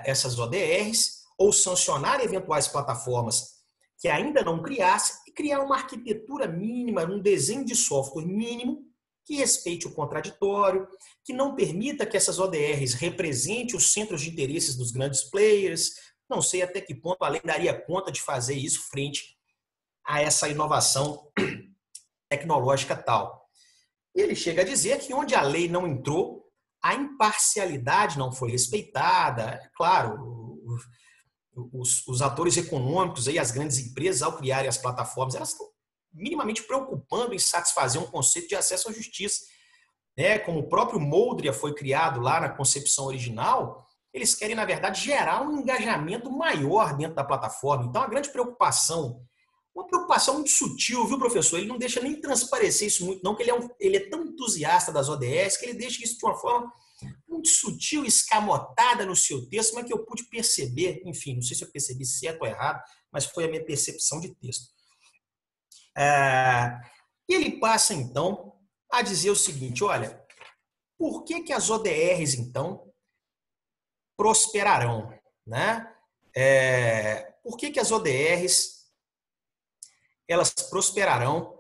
essas ODRs ou sancionar eventuais plataformas que ainda não criassem e criar uma arquitetura mínima, um desenho de software mínimo que respeite o contraditório, que não permita que essas ODRs representem os centros de interesses dos grandes players. Não sei até que ponto a lei daria conta de fazer isso frente a essa inovação tecnológica tal. E ele chega a dizer que onde a lei não entrou, a imparcialidade não foi respeitada. É claro, os atores econômicos, aí, as grandes empresas, ao criarem as plataformas, elas estão minimamente preocupando em satisfazer um conceito de acesso à justiça. Como o próprio Moldria foi criado lá na concepção original, eles querem, na verdade, gerar um engajamento maior dentro da plataforma. Então, a grande preocupação, uma preocupação muito sutil, viu, professor? Ele não deixa nem transparecer isso muito, não, que ele é tão entusiasta das ODS que ele deixa isso de uma forma muito sutil, escamotada no seu texto, mas que eu pude perceber, enfim, não sei se eu percebi certo ou errado, mas foi a minha percepção de texto. E ele passa, então, a dizer o seguinte, olha, por que as ODRs, então, prosperarão? Né? Por que as ODRs elas prosperarão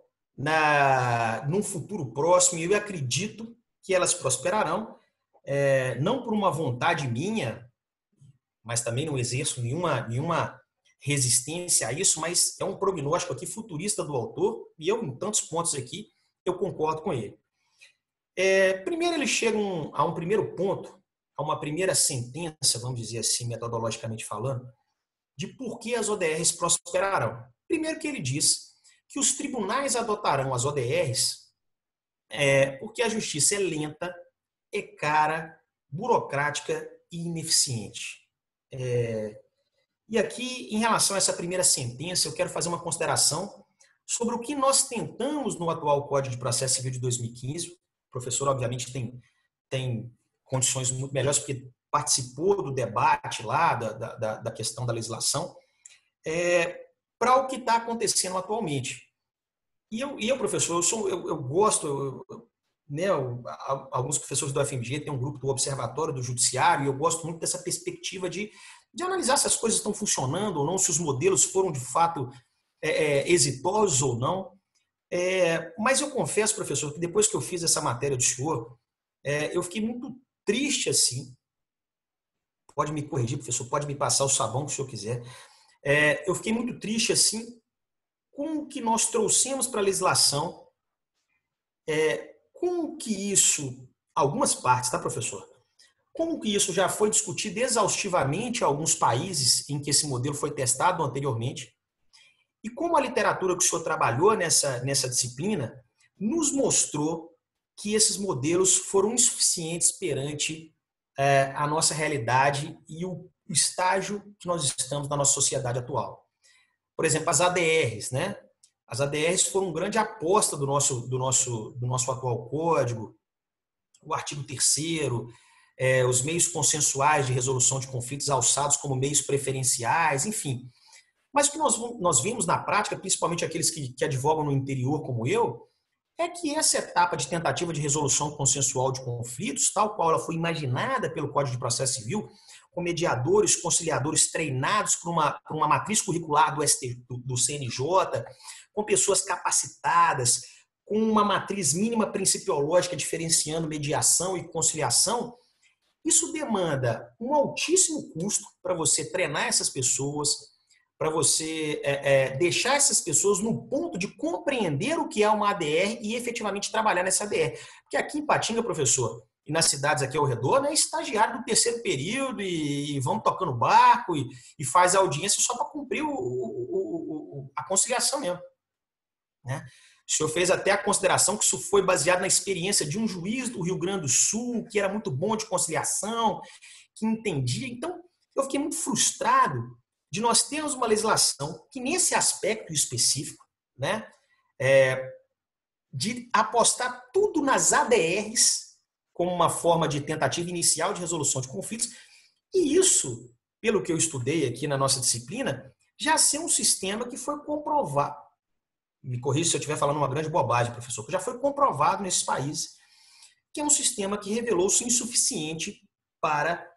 num futuro próximo? E eu acredito que elas prosperarão, não por uma vontade minha, mas também não exerço nenhuma resistência a isso, mas é um prognóstico aqui futurista do autor, e eu, em tantos pontos aqui, eu concordo com ele. Primeiro, ele chega a um primeiro ponto, a uma primeira sentença, vamos dizer assim, metodologicamente falando, de por que as ODRs prosperarão. Primeiro que ele diz que os tribunais adotarão as ODRs porque a justiça é lenta, é cara, burocrática e ineficiente. E aqui, em relação a essa primeira sentença, eu quero fazer uma consideração sobre o que nós tentamos no atual Código de Processo Civil de 2015. O professor, obviamente, tem condições muito melhores, porque participou do debate lá da questão da legislação, para o que está acontecendo atualmente. E eu professor, eu gosto, alguns professores do UFMG têm um grupo do Observatório do Judiciário, e eu gosto muito dessa perspectiva de analisar se as coisas estão funcionando ou não, se os modelos foram de fato exitosos ou não. Mas eu confesso, professor, que depois que eu fiz essa matéria do senhor, eu fiquei muito triste assim. Pode me corrigir, professor, pode me passar o sabão que o senhor quiser. Eu fiquei muito triste assim com o que nós trouxemos para a legislação, com que isso, algumas partes, tá, professor? Como que isso já foi discutido exaustivamente em alguns países em que esse modelo foi testado anteriormente, e como a literatura que o senhor trabalhou nessa disciplina nos mostrou que esses modelos foram insuficientes perante a nossa realidade e o estágio que nós estamos na nossa sociedade atual. Por exemplo, as ADRs, né? As ADRs foram uma grande aposta do nosso atual código, o artigo 3º, os meios consensuais de resolução de conflitos alçados como meios preferenciais, enfim. Mas o que nós vimos na prática, principalmente aqueles que advogam no interior como eu, é que essa etapa de tentativa de resolução consensual de conflitos, tal qual ela foi imaginada pelo Código de Processo Civil, com mediadores, conciliadores treinados por uma matriz curricular do CNJ, com pessoas capacitadas, com uma matriz mínima principiológica diferenciando mediação e conciliação, isso demanda um altíssimo custo para você treinar essas pessoas, para você deixar essas pessoas no ponto de compreender o que é uma ADR e efetivamente trabalhar nessa ADR. Porque aqui em Patinga, professor, e nas cidades aqui ao redor, né, estagiário do terceiro período e vamos tocando barco e faz a audiência só para cumprir a conciliação mesmo. Né? O senhor fez até a consideração que isso foi baseado na experiência de um juiz do Rio Grande do Sul, que era muito bom de conciliação, que entendia. Então, eu fiquei muito frustrado de nós termos uma legislação que, nesse aspecto específico, né, de apostar tudo nas ADRs como uma forma de tentativa inicial de resolução de conflitos, e isso, pelo que eu estudei aqui na nossa disciplina, já ser um sistema que foi comprovado. Me corrija se eu estiver falando uma grande bobagem, professor, que já foi comprovado nesses países, que é um sistema que revelou-se insuficiente para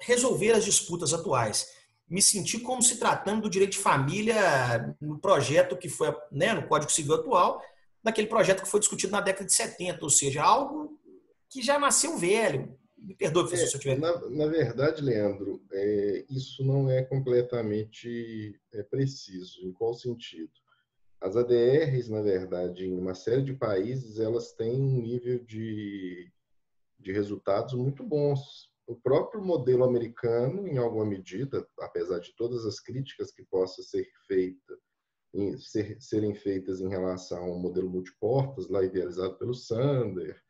resolver as disputas atuais. Me senti como se tratando do direito de família no projeto que foi, né, no Código Civil atual, daquele projeto que foi discutido na década de 70, ou seja, algo que já nasceu velho. Me perdoe, professor, se eu tiver... Na verdade, Leandro, isso não é completamente preciso. Em qual sentido? As ADRs, na verdade, em uma série de países, elas têm um nível de resultados muito bons. O próprio modelo americano, em alguma medida, apesar de todas as críticas que possam serem feitas em relação ao modelo multiportas, lá idealizado pelo Sander,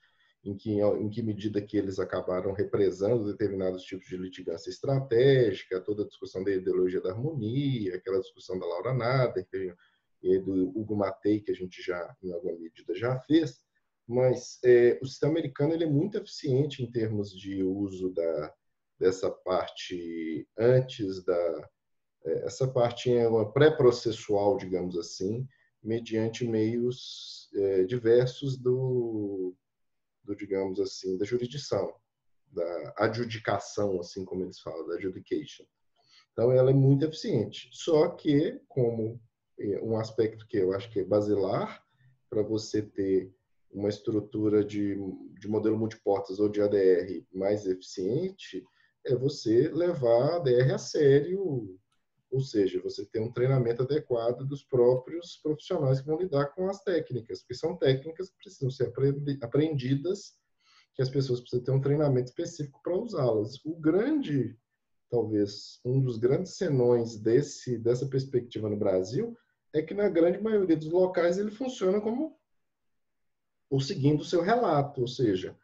em que medida que eles acabaram represando determinados tipos de litigância estratégica, toda a discussão da ideologia da harmonia, aquela discussão da Laura Nader, e do Hugo Matei, que a gente já, em alguma medida, já fez, mas o sistema americano ele é muito eficiente em termos de uso dessa parte antes essa parte é uma pré-processual, digamos assim, mediante meios diversos digamos assim, da jurisdição, da adjudicação, assim como eles falam, da adjudication. Então, ela é muito eficiente. Só que, como um aspecto que eu acho que é basilar para você ter uma estrutura de modelo multiportas ou de ADR mais eficiente, é você levar a ADR a sério, ou seja, você ter um treinamento adequado dos próprios profissionais que vão lidar com as técnicas, porque são técnicas que precisam ser aprendidas, que as pessoas precisam ter um treinamento específico para usá-las. Talvez, um dos grandes senões dessa perspectiva no Brasil é que, na grande maioria dos locais, ele funciona como seguindo o seu relato, ou seja,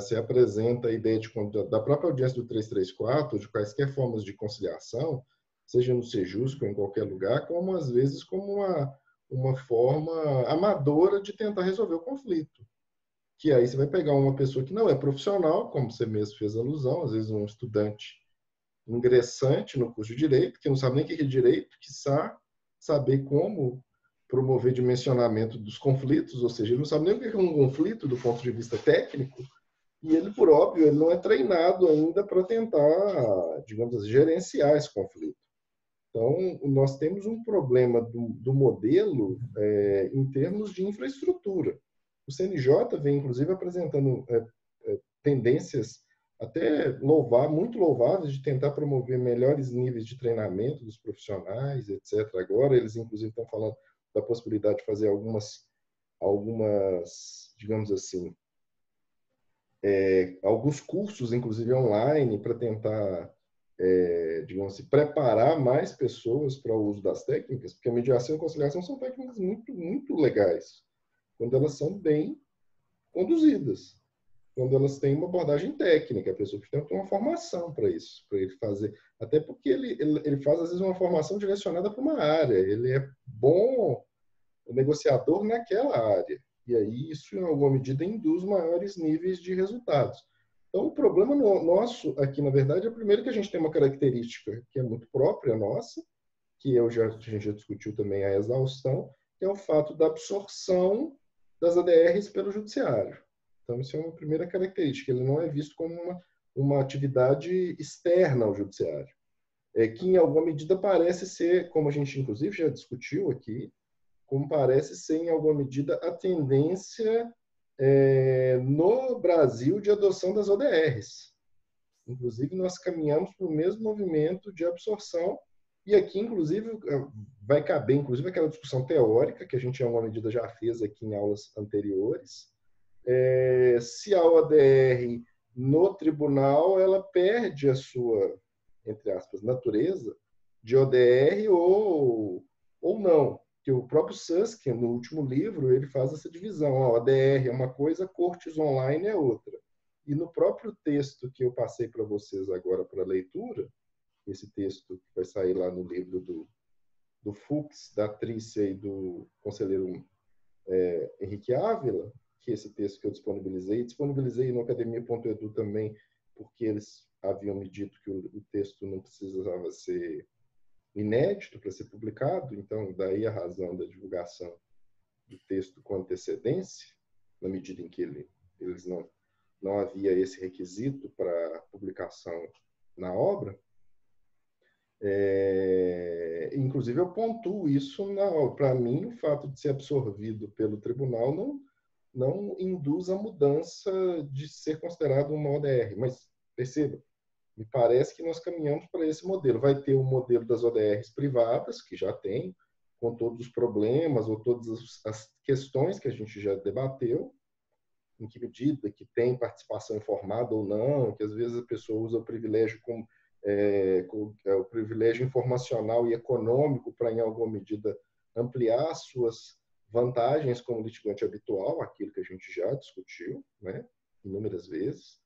se apresenta a ideia da própria audiência do 334, de quaisquer formas de conciliação, seja no Sejusc ou em qualquer lugar, como às vezes como uma forma amadora de tentar resolver o conflito. Que aí você vai pegar uma pessoa que não é profissional, como você mesmo fez alusão, às vezes um estudante ingressante no curso de Direito, que não sabe nem o que é Direito, quiçá saber como promover dimensionamento dos conflitos, ou seja, ele não sabe nem o que é um conflito do ponto de vista técnico, e ele, por óbvio, ele não é treinado ainda para tentar, digamos assim, gerenciar esse conflito. Então, nós temos um problema do modelo em termos de infraestrutura. O CNJ vem, inclusive, apresentando tendências até muito louváveis de tentar promover melhores níveis de treinamento dos profissionais, etc. Agora, eles, inclusive, estão falando da possibilidade de fazer algumas digamos assim, alguns cursos, inclusive online, para tentar digamos assim, preparar mais pessoas para o uso das técnicas, porque a mediação e a conciliação são técnicas muito, muito legais, quando elas são bem conduzidas, quando elas têm uma abordagem técnica, a pessoa tem que ter uma formação para isso, para ele fazer, até porque ele faz, às vezes, uma formação direcionada para uma área, ele é bom negociador naquela área, e aí isso, em alguma medida, induz maiores níveis de resultados. Então, o problema nosso aqui, na verdade, é primeiro que a gente tem uma característica que é muito própria nossa, que a gente já discutiu também a exaustão, que é o fato da absorção das ADRs pelo judiciário. Então, isso é uma primeira característica. Ele não é visto como uma atividade externa ao judiciário, que em alguma medida parece ser, como a gente inclusive já discutiu aqui, como parece ser em alguma medida a tendência no Brasil de adoção das ODRs. Inclusive, nós caminhamos para o mesmo movimento de absorção, e aqui, inclusive, vai caber, inclusive, aquela discussão teórica que a gente, em alguma medida, já fez aqui em aulas anteriores, se a ODR no tribunal, ela perde a sua, entre aspas, natureza de ODR ou não. Que o próprio Susskind, no último livro, ele faz essa divisão. A ODR é uma coisa, cortes online é outra. E no próprio texto que eu passei para vocês agora para leitura, esse texto que vai sair lá no livro do Fux, da Trícia e do conselheiro Henrique Ávila, que esse texto que eu disponibilizei no academia.edu também, porque eles haviam me dito que o texto não precisava ser inédito para ser publicado, então daí a razão da divulgação do texto com antecedência, na medida em que eles não havia esse requisito para publicação na obra. Inclusive eu pontuo isso para mim, o fato de ser absorvido pelo tribunal não induz a mudança de ser considerado uma ODR, mas perceba, me parece que nós caminhamos para esse modelo. Vai ter o modelo das ODRs privadas, que já tem, com todos os problemas ou todas as questões que a gente já debateu, em que medida que tem participação informada ou não, que às vezes a pessoa usa o privilégio o privilégio informacional e econômico para, em alguma medida, ampliar suas vantagens como litigante habitual, aquilo que a gente já discutiu, né, inúmeras vezes.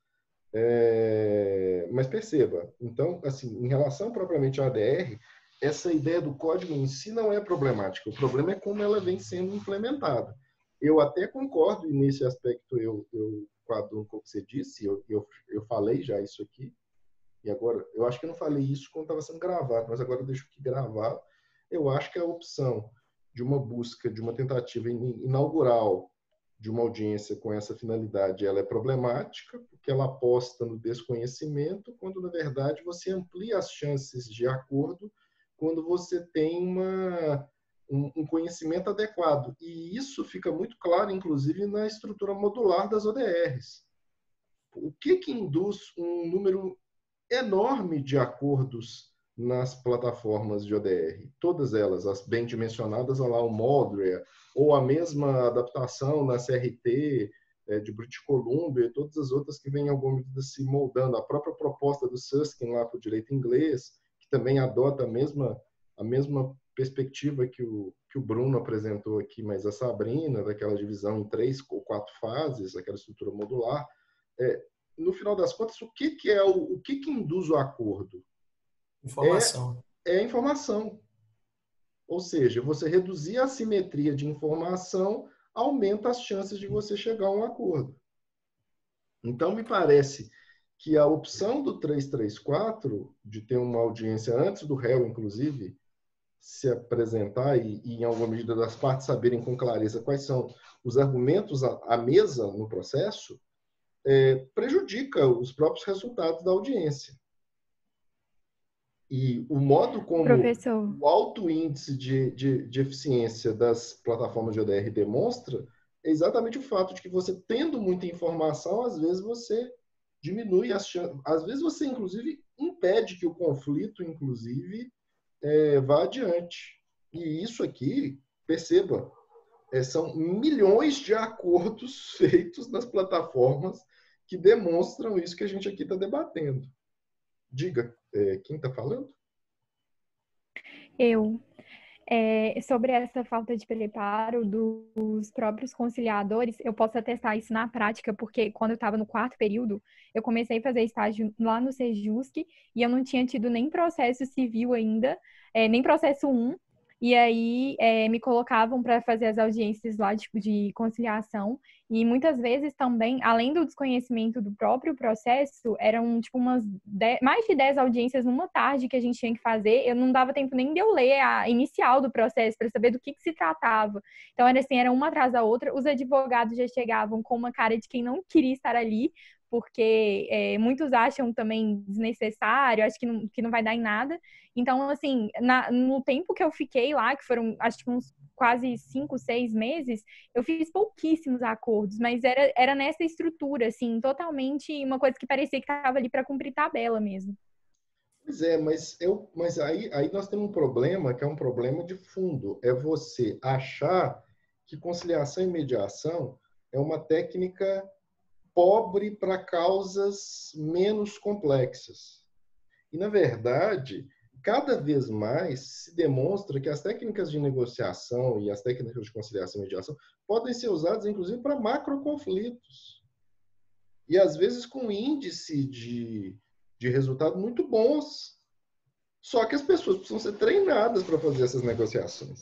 Mas perceba, então, assim, em relação propriamente à ADR, essa ideia do código em si não é problemática. O problema é como ela vem sendo implementada. Eu até concordo, e nesse aspecto eu quadro com o que você disse, eu falei já isso aqui, e agora, eu acho que eu não falei isso quando estava sendo gravado, mas agora eu deixo aqui gravado. Eu acho que a opção de uma busca, de uma tentativa inaugural de uma audiência com essa finalidade, ela é problemática, porque ela aposta no desconhecimento, quando, na verdade, você amplia as chances de acordo quando você tem um conhecimento adequado. E isso fica muito claro, inclusive, na estrutura modular das ODRs. O que induz um número enorme de acordos nas plataformas de ODR? Todas elas, as bem dimensionadas, lá o Modria, ou a mesma adaptação na CRT de British Columbia, e todas as outras que vêm em alguma medida se moldando. A própria proposta do Susskind lá para o direito inglês, que também adota a mesma perspectiva que o Bruno apresentou aqui, mas a Sabrina, daquela divisão em 3 ou 4 fases, aquela estrutura modular. No final das contas, o que induz o acordo? Informação. É informação. Ou seja, você reduzir a assimetria de informação aumenta as chances de você chegar a um acordo. Então, me parece que a opção do 334, de ter uma audiência antes do réu, inclusive, se apresentar e em alguma medida, das partes saberem com clareza quais são os argumentos à mesa no processo, prejudica os próprios resultados da audiência. E o modo como o alto índice de eficiência das plataformas de ODR demonstra é exatamente o fato de que você, tendo muita informação, às vezes você diminui as chances, às vezes você, inclusive, impede que o conflito, inclusive, vá adiante. E isso aqui, perceba, são milhões de acordos feitos nas plataformas que demonstram isso que a gente aqui está debatendo. Diga, quem está falando? Eu. Sobre essa falta de preparo dos próprios conciliadores, eu posso atestar isso na prática, porque quando eu estava no 4º período, eu comecei a fazer estágio lá no Sejusc e eu não tinha tido nem processo civil ainda, nem processo 1, e aí me colocavam para fazer as audiências lá de conciliação, e muitas vezes também, além do desconhecimento do próprio processo, eram tipo mais de 10 audiências numa tarde que a gente tinha que fazer, eu não dava tempo nem de eu ler a inicial do processo para saber do que se tratava. Então era assim, era uma atrás da outra, os advogados já chegavam com uma cara de quem não queria estar ali, porque muitos acham também desnecessário, acho que não vai dar em nada. Então, assim, no tempo que eu fiquei lá, que foram, acho que uns quase 5, 6 meses, eu fiz pouquíssimos acordos, mas era nessa estrutura, assim, totalmente uma coisa que parecia que estava ali para cumprir tabela mesmo. Pois é, mas aí nós temos um problema que é um problema de fundo. É você achar que conciliação e mediação é uma técnica pobre para causas menos complexas. E, na verdade, cada vez mais se demonstra que as técnicas de negociação e as técnicas de conciliação e mediação podem ser usadas, inclusive, para macroconflitos. E, às vezes, com índice de resultado muito bons. Só que as pessoas precisam ser treinadas para fazer essas negociações.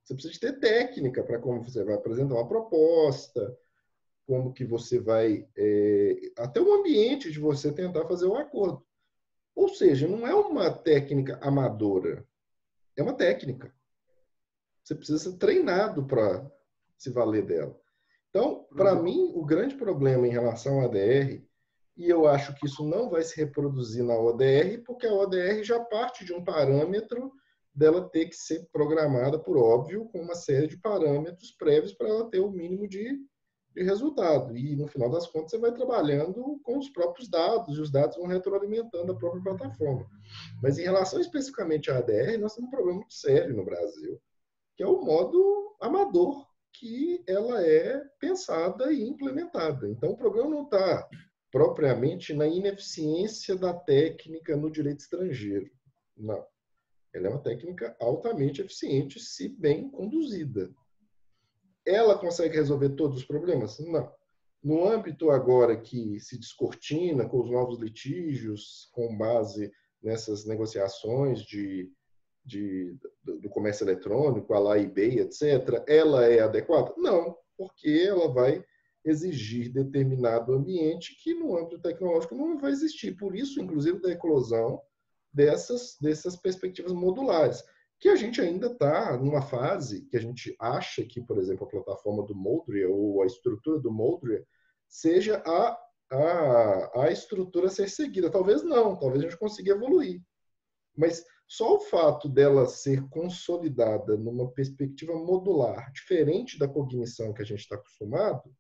Você precisa de ter técnica para como você vai apresentar uma proposta, como que você vai... até o ambiente de você tentar fazer um acordo. Ou seja, não é uma técnica amadora. É uma técnica. Você precisa ser treinado para se valer dela. Então, para mim, o grande problema em relação à ADR, e eu acho que isso não vai se reproduzir na ODR, porque a ODR já parte de um parâmetro dela ter que ser programada, por óbvio, com uma série de parâmetros prévios para ela ter o mínimo de resultado. E, no final das contas, você vai trabalhando com os próprios dados, e os dados vão retroalimentando a própria plataforma. Mas, em relação especificamente à ADR, nós temos um problema muito sério no Brasil, que é o modo amador que ela é pensada e implementada. Então, o problema não está propriamente na ineficiência da técnica no direito estrangeiro. Não. Ela é uma técnica altamente eficiente, se bem conduzida. Ela consegue resolver todos os problemas? Não. No âmbito agora que se descortina com os novos litígios, com base nessas negociações do comércio eletrônico, a lá eBay, etc., ela é adequada? Não, porque ela vai exigir determinado ambiente que no âmbito tecnológico não vai existir. Por isso, inclusive, da eclosão dessas perspectivas modulares, que a gente ainda está numa fase que a gente acha que, por exemplo, a plataforma do Moldria ou a estrutura do Moldria seja a estrutura a ser seguida. Talvez não, talvez a gente consiga evoluir. Mas só o fato dela ser consolidada numa perspectiva modular, diferente da cognição que a gente está acostumado,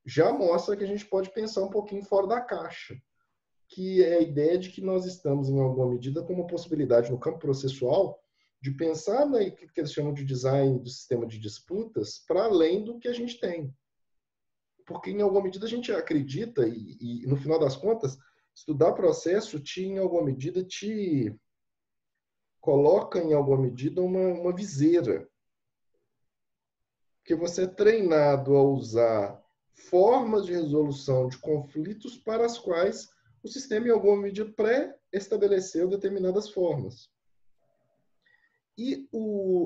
já mostra que a gente pode pensar um pouquinho fora da caixa, que é a ideia de que nós estamos, em alguma medida, com uma possibilidade no campo processual de pensar no que eles chamam de design do sistema de disputas para além do que a gente tem. Porque, em alguma medida, a gente acredita, e no final das contas, estudar processo em alguma medida, te coloca, em alguma medida, uma viseira. Porque você é treinado a usar formas de resolução de conflitos para as quais o sistema, em alguma medida, pré-estabeleceu determinadas formas. E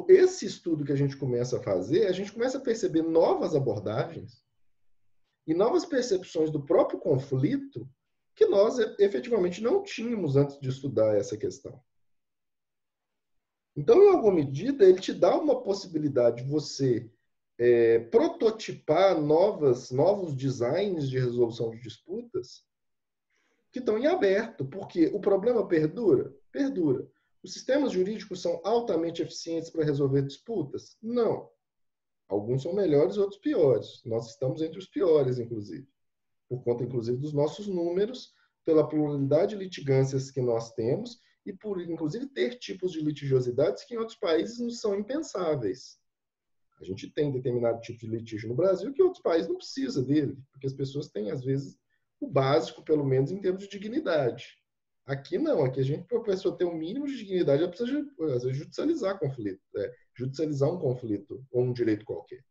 esse estudo que a gente começa a fazer, a gente começa a perceber novas abordagens e novas percepções do próprio conflito que nós efetivamente não tínhamos antes de estudar essa questão. Então, em alguma medida, ele te dá uma possibilidade de você prototipar novos designs de resolução de disputas que estão em aberto, porque o problema perdura? Perdura. Os sistemas jurídicos são altamente eficientes para resolver disputas? Não. Alguns são melhores, outros piores. Nós estamos entre os piores, inclusive. Por conta, inclusive, dos nossos números, pela pluralidade de litigâncias que nós temos e por, inclusive, ter tipos de litigiosidades que em outros países não são impensáveis. A gente tem determinado tipo de litígio no Brasil que outros países não precisam dele, porque as pessoas têm, às vezes, o básico, pelo menos, em termos de dignidade. Aqui não, aqui a gente, para a pessoa ter um mínimo de dignidade, ela precisa, às vezes, judicializar conflito, judicializar um conflito ou um direito qualquer.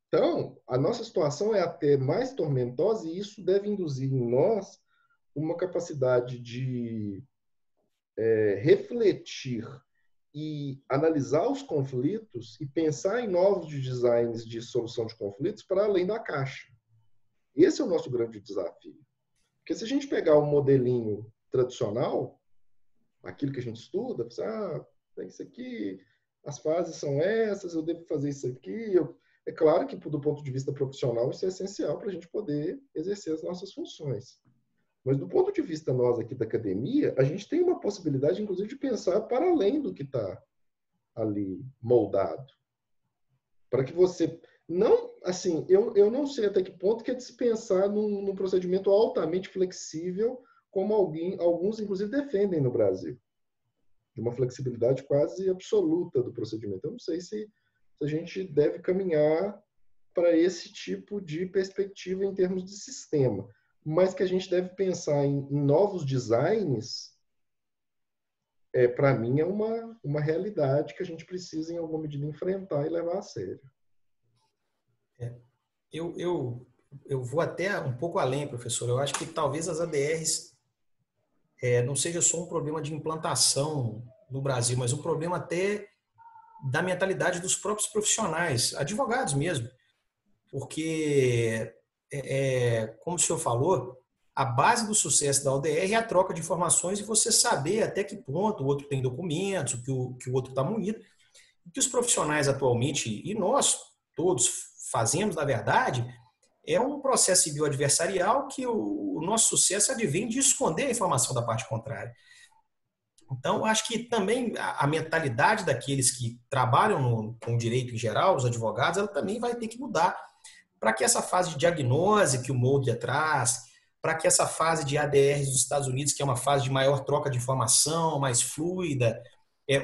Então, a nossa situação é até mais tormentosa e isso deve induzir em nós uma capacidade de refletir e analisar os conflitos e pensar em novos designs de solução de conflitos para além da caixa. Esse é o nosso grande desafio. Porque se a gente pegar um modelinho tradicional, aquilo que a gente estuda, tem isso aqui, as fases são essas, eu devo fazer isso aqui, É claro que, do ponto de vista profissional, isso é essencial para a gente poder exercer as nossas funções. Mas, do ponto de vista nós aqui da academia, a gente tem uma possibilidade, inclusive, de pensar para além do que está ali moldado. Para que você... Não, assim, eu não sei até que ponto que é de se pensar num procedimento altamente flexível, como alguns, inclusive, defendem no Brasil. De uma flexibilidade quase absoluta do procedimento. Eu não sei se a gente deve caminhar para esse tipo de perspectiva em termos de sistema, mas que a gente deve pensar em novos designs, para mim, é uma realidade que a gente precisa, em alguma medida, enfrentar e levar a sério. Eu vou até um pouco além, professor. Eu acho que talvez as ADRs não seja só um problema de implantação no Brasil, mas um problema até da mentalidade dos próprios profissionais, advogados mesmo. Porque, como o senhor falou, a base do sucesso da ODR é a troca de informações e você saber até que ponto o outro tem documentos, que o outro está munido. O que os profissionais atualmente, e nós todos fazemos, na verdade, é um processo civil adversarial que o nosso sucesso advém de esconder a informação da parte contrária. Então, acho que também a mentalidade daqueles que trabalham com o direito em geral, os advogados, ela também vai ter que mudar para que essa fase de diagnose que o Molde traz, para que essa fase de ADRs dos Estados Unidos, que é uma fase de maior troca de informação, mais fluida,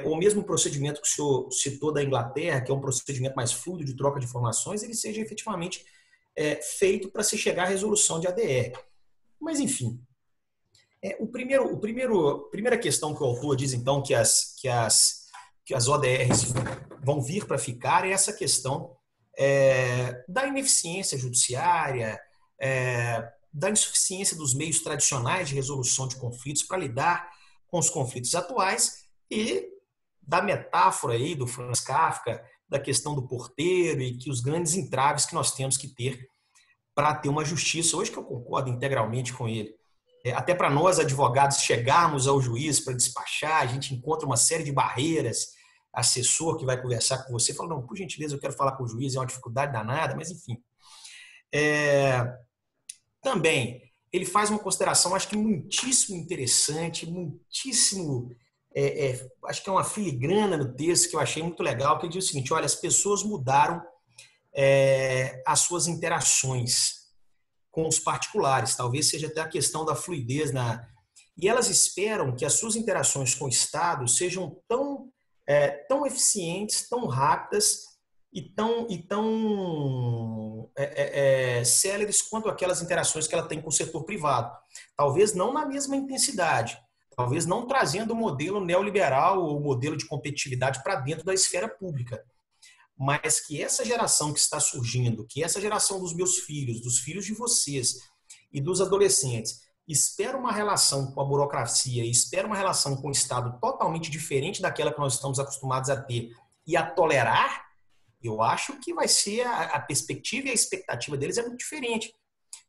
ou mesmo o procedimento que o senhor citou da Inglaterra, que é um procedimento mais fluido de troca de informações, ele seja efetivamente feito para se chegar à resolução de ADR. Mas, enfim, primeira questão que o autor diz, então, que as ODRs vão vir para ficar é essa questão da ineficiência judiciária, da insuficiência dos meios tradicionais de resolução de conflitos para lidar com os conflitos atuais e da metáfora aí do Franz Kafka, da questão do porteiro e que os grandes entraves que nós temos que ter para ter uma justiça, hoje que eu concordo integralmente com ele. Até para nós, advogados, chegarmos ao juiz para despachar, a gente encontra uma série de barreiras, assessor que vai conversar com você, fala, não, por gentileza, eu quero falar com o juiz, é uma dificuldade danada, mas enfim. Também, ele faz uma consideração, acho que muitíssimo interessante, muitíssimo... acho que é uma filigrana no texto que eu achei muito legal, que ele diz o seguinte, olha, as pessoas mudaram as suas interações com os particulares, talvez seja até a questão da fluidez e elas esperam que as suas interações com o Estado sejam tão eficientes, tão rápidas e tão céleres quanto aquelas interações que ela tem com o setor privado. Talvez não na mesma intensidade, talvez não trazendo o modelo neoliberal ou o modelo de competitividade para dentro da esfera pública, mas que essa geração que está surgindo, que essa geração dos meus filhos, dos filhos de vocês e dos adolescentes, espera uma relação com a burocracia e espera uma relação com o Estado totalmente diferente daquela que nós estamos acostumados a ter e a tolerar, eu acho que vai ser a perspectiva e a expectativa deles é muito diferente.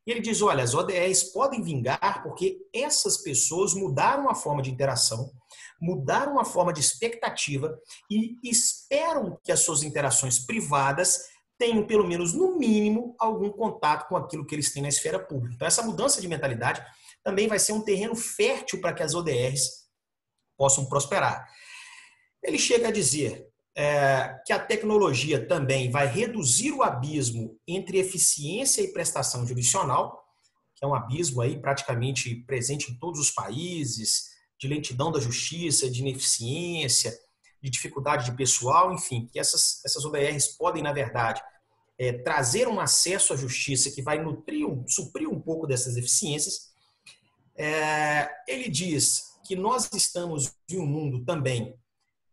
E ele diz, olha, as ODRs podem vingar porque essas pessoas mudaram a forma de interação, mudaram a forma de expectativa e esperam que as suas interações privadas tenham, pelo menos no mínimo, algum contato com aquilo que eles têm na esfera pública. Então, essa mudança de mentalidade também vai ser um terreno fértil para que as ODRs possam prosperar. Ele chega a dizer que a tecnologia também vai reduzir o abismo entre eficiência e prestação jurisdicional, que é um abismo aí praticamente presente em todos os países, de lentidão da justiça, de ineficiência, de dificuldade de pessoal, enfim, que essas ODRs podem, na verdade, trazer um acesso à justiça que vai suprir um pouco dessas eficiências. Ele diz que nós estamos em um mundo também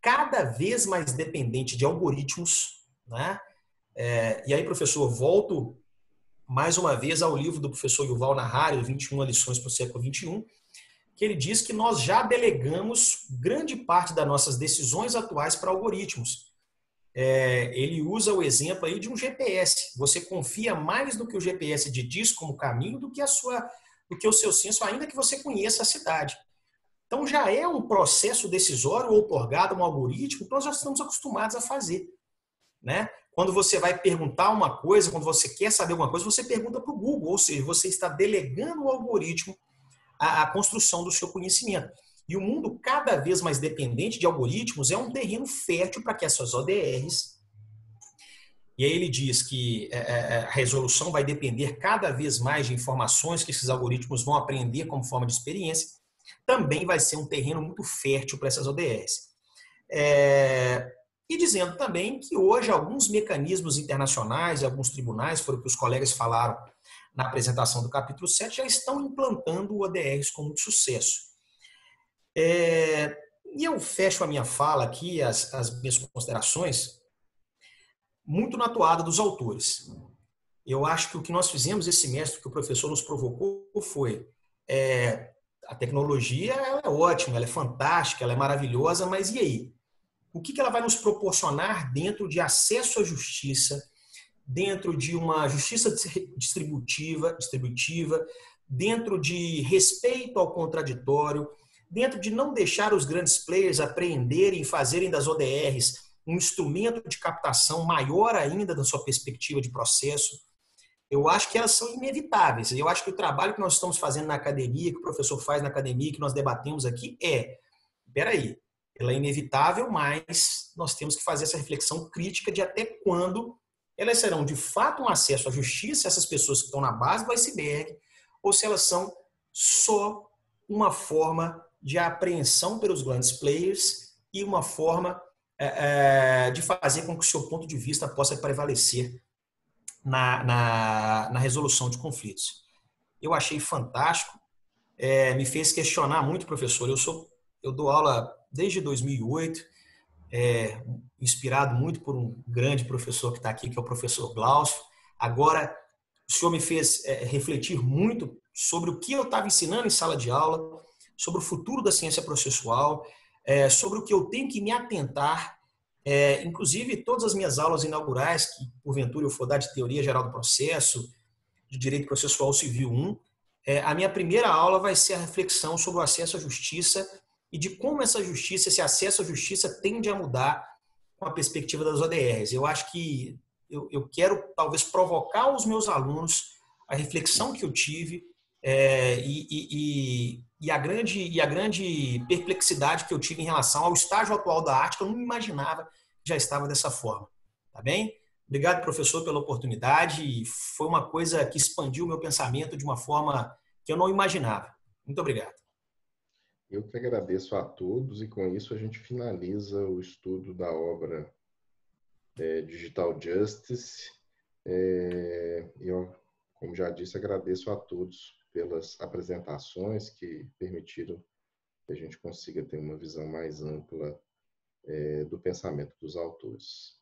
cada vez mais dependente de algoritmos, né? E aí, professor, volto mais uma vez ao livro do professor Yuval Harari, 21 lições para o século XXI, que ele diz que nós já delegamos grande parte das nossas decisões atuais para algoritmos. Ele usa o exemplo aí de um GPS. Você confia mais no que o GPS te diz como caminho do que o seu senso, ainda que você conheça a cidade. Então, já é um processo decisório outorgado a um algoritmo que nós já estamos acostumados a fazer, né? Quando você vai perguntar uma coisa, quando você quer saber alguma coisa, você pergunta para o Google, ou seja, você está delegando ao algoritmo a construção do seu conhecimento. E o mundo cada vez mais dependente de algoritmos é um terreno fértil para que essas ODRs, e aí ele diz que a resolução vai depender cada vez mais de informações que esses algoritmos vão aprender como forma de experiência, também vai ser um terreno muito fértil para essas ODRs. E dizendo também que hoje alguns mecanismos internacionais, alguns tribunais, foram o que os colegas falaram na apresentação do capítulo 7, já estão implantando ODRs com muito sucesso. E eu fecho a minha fala aqui, as minhas considerações, muito na toada dos autores. Eu acho que o que nós fizemos esse semestre, que o professor nos provocou, foi a tecnologia ela é ótima, ela é fantástica, ela é maravilhosa, mas e aí? O que ela vai nos proporcionar dentro de acesso à justiça, dentro de uma justiça distributiva, dentro de respeito ao contraditório, dentro de não deixar os grandes players apreenderem e fazerem das ODRs um instrumento de captação maior ainda da sua perspectiva de processo. Eu acho que elas são inevitáveis. Eu acho que o trabalho que nós estamos fazendo na academia, que o professor faz na academia, que nós debatemos aqui, peraí, ela é inevitável, mas nós temos que fazer essa reflexão crítica de até quando elas serão de fato um acesso à justiça, essas pessoas que estão na base do iceberg, ou se elas são só uma forma de apreensão pelos grandes players e uma forma de fazer com que o seu ponto de vista possa prevalecer na resolução de conflitos. Eu achei fantástico, me fez questionar muito, professor. Eu dou aula desde 2008, inspirado muito por um grande professor que está aqui, que é o professor Glaucio. Agora, o senhor me fez refletir muito sobre o que eu estava ensinando em sala de aula, sobre o futuro da ciência processual, sobre o que eu tenho que me atentar, inclusive todas as minhas aulas inaugurais, que porventura eu for dar de Teoria Geral do Processo, de Direito Processual Civil 1, a minha primeira aula vai ser a reflexão sobre o acesso à justiça e de como essa justiça, esse acesso à justiça tende a mudar com a perspectiva das ODRs. Eu acho que eu quero talvez provocar os meus alunos a reflexão que eu tive e a grande perplexidade que eu tive em relação ao estágio atual da arte, que eu não imaginava que já estava dessa forma. Tá bem? Obrigado, professor, pela oportunidade. Foi uma coisa que expandiu o meu pensamento de uma forma que eu não imaginava. Muito obrigado. Eu que agradeço a todos e com isso a gente finaliza o estudo da obra Digital Justice. Eu, como já disse, agradeço a todos pelas apresentações que permitiram que a gente consiga ter uma visão mais ampla do pensamento dos autores.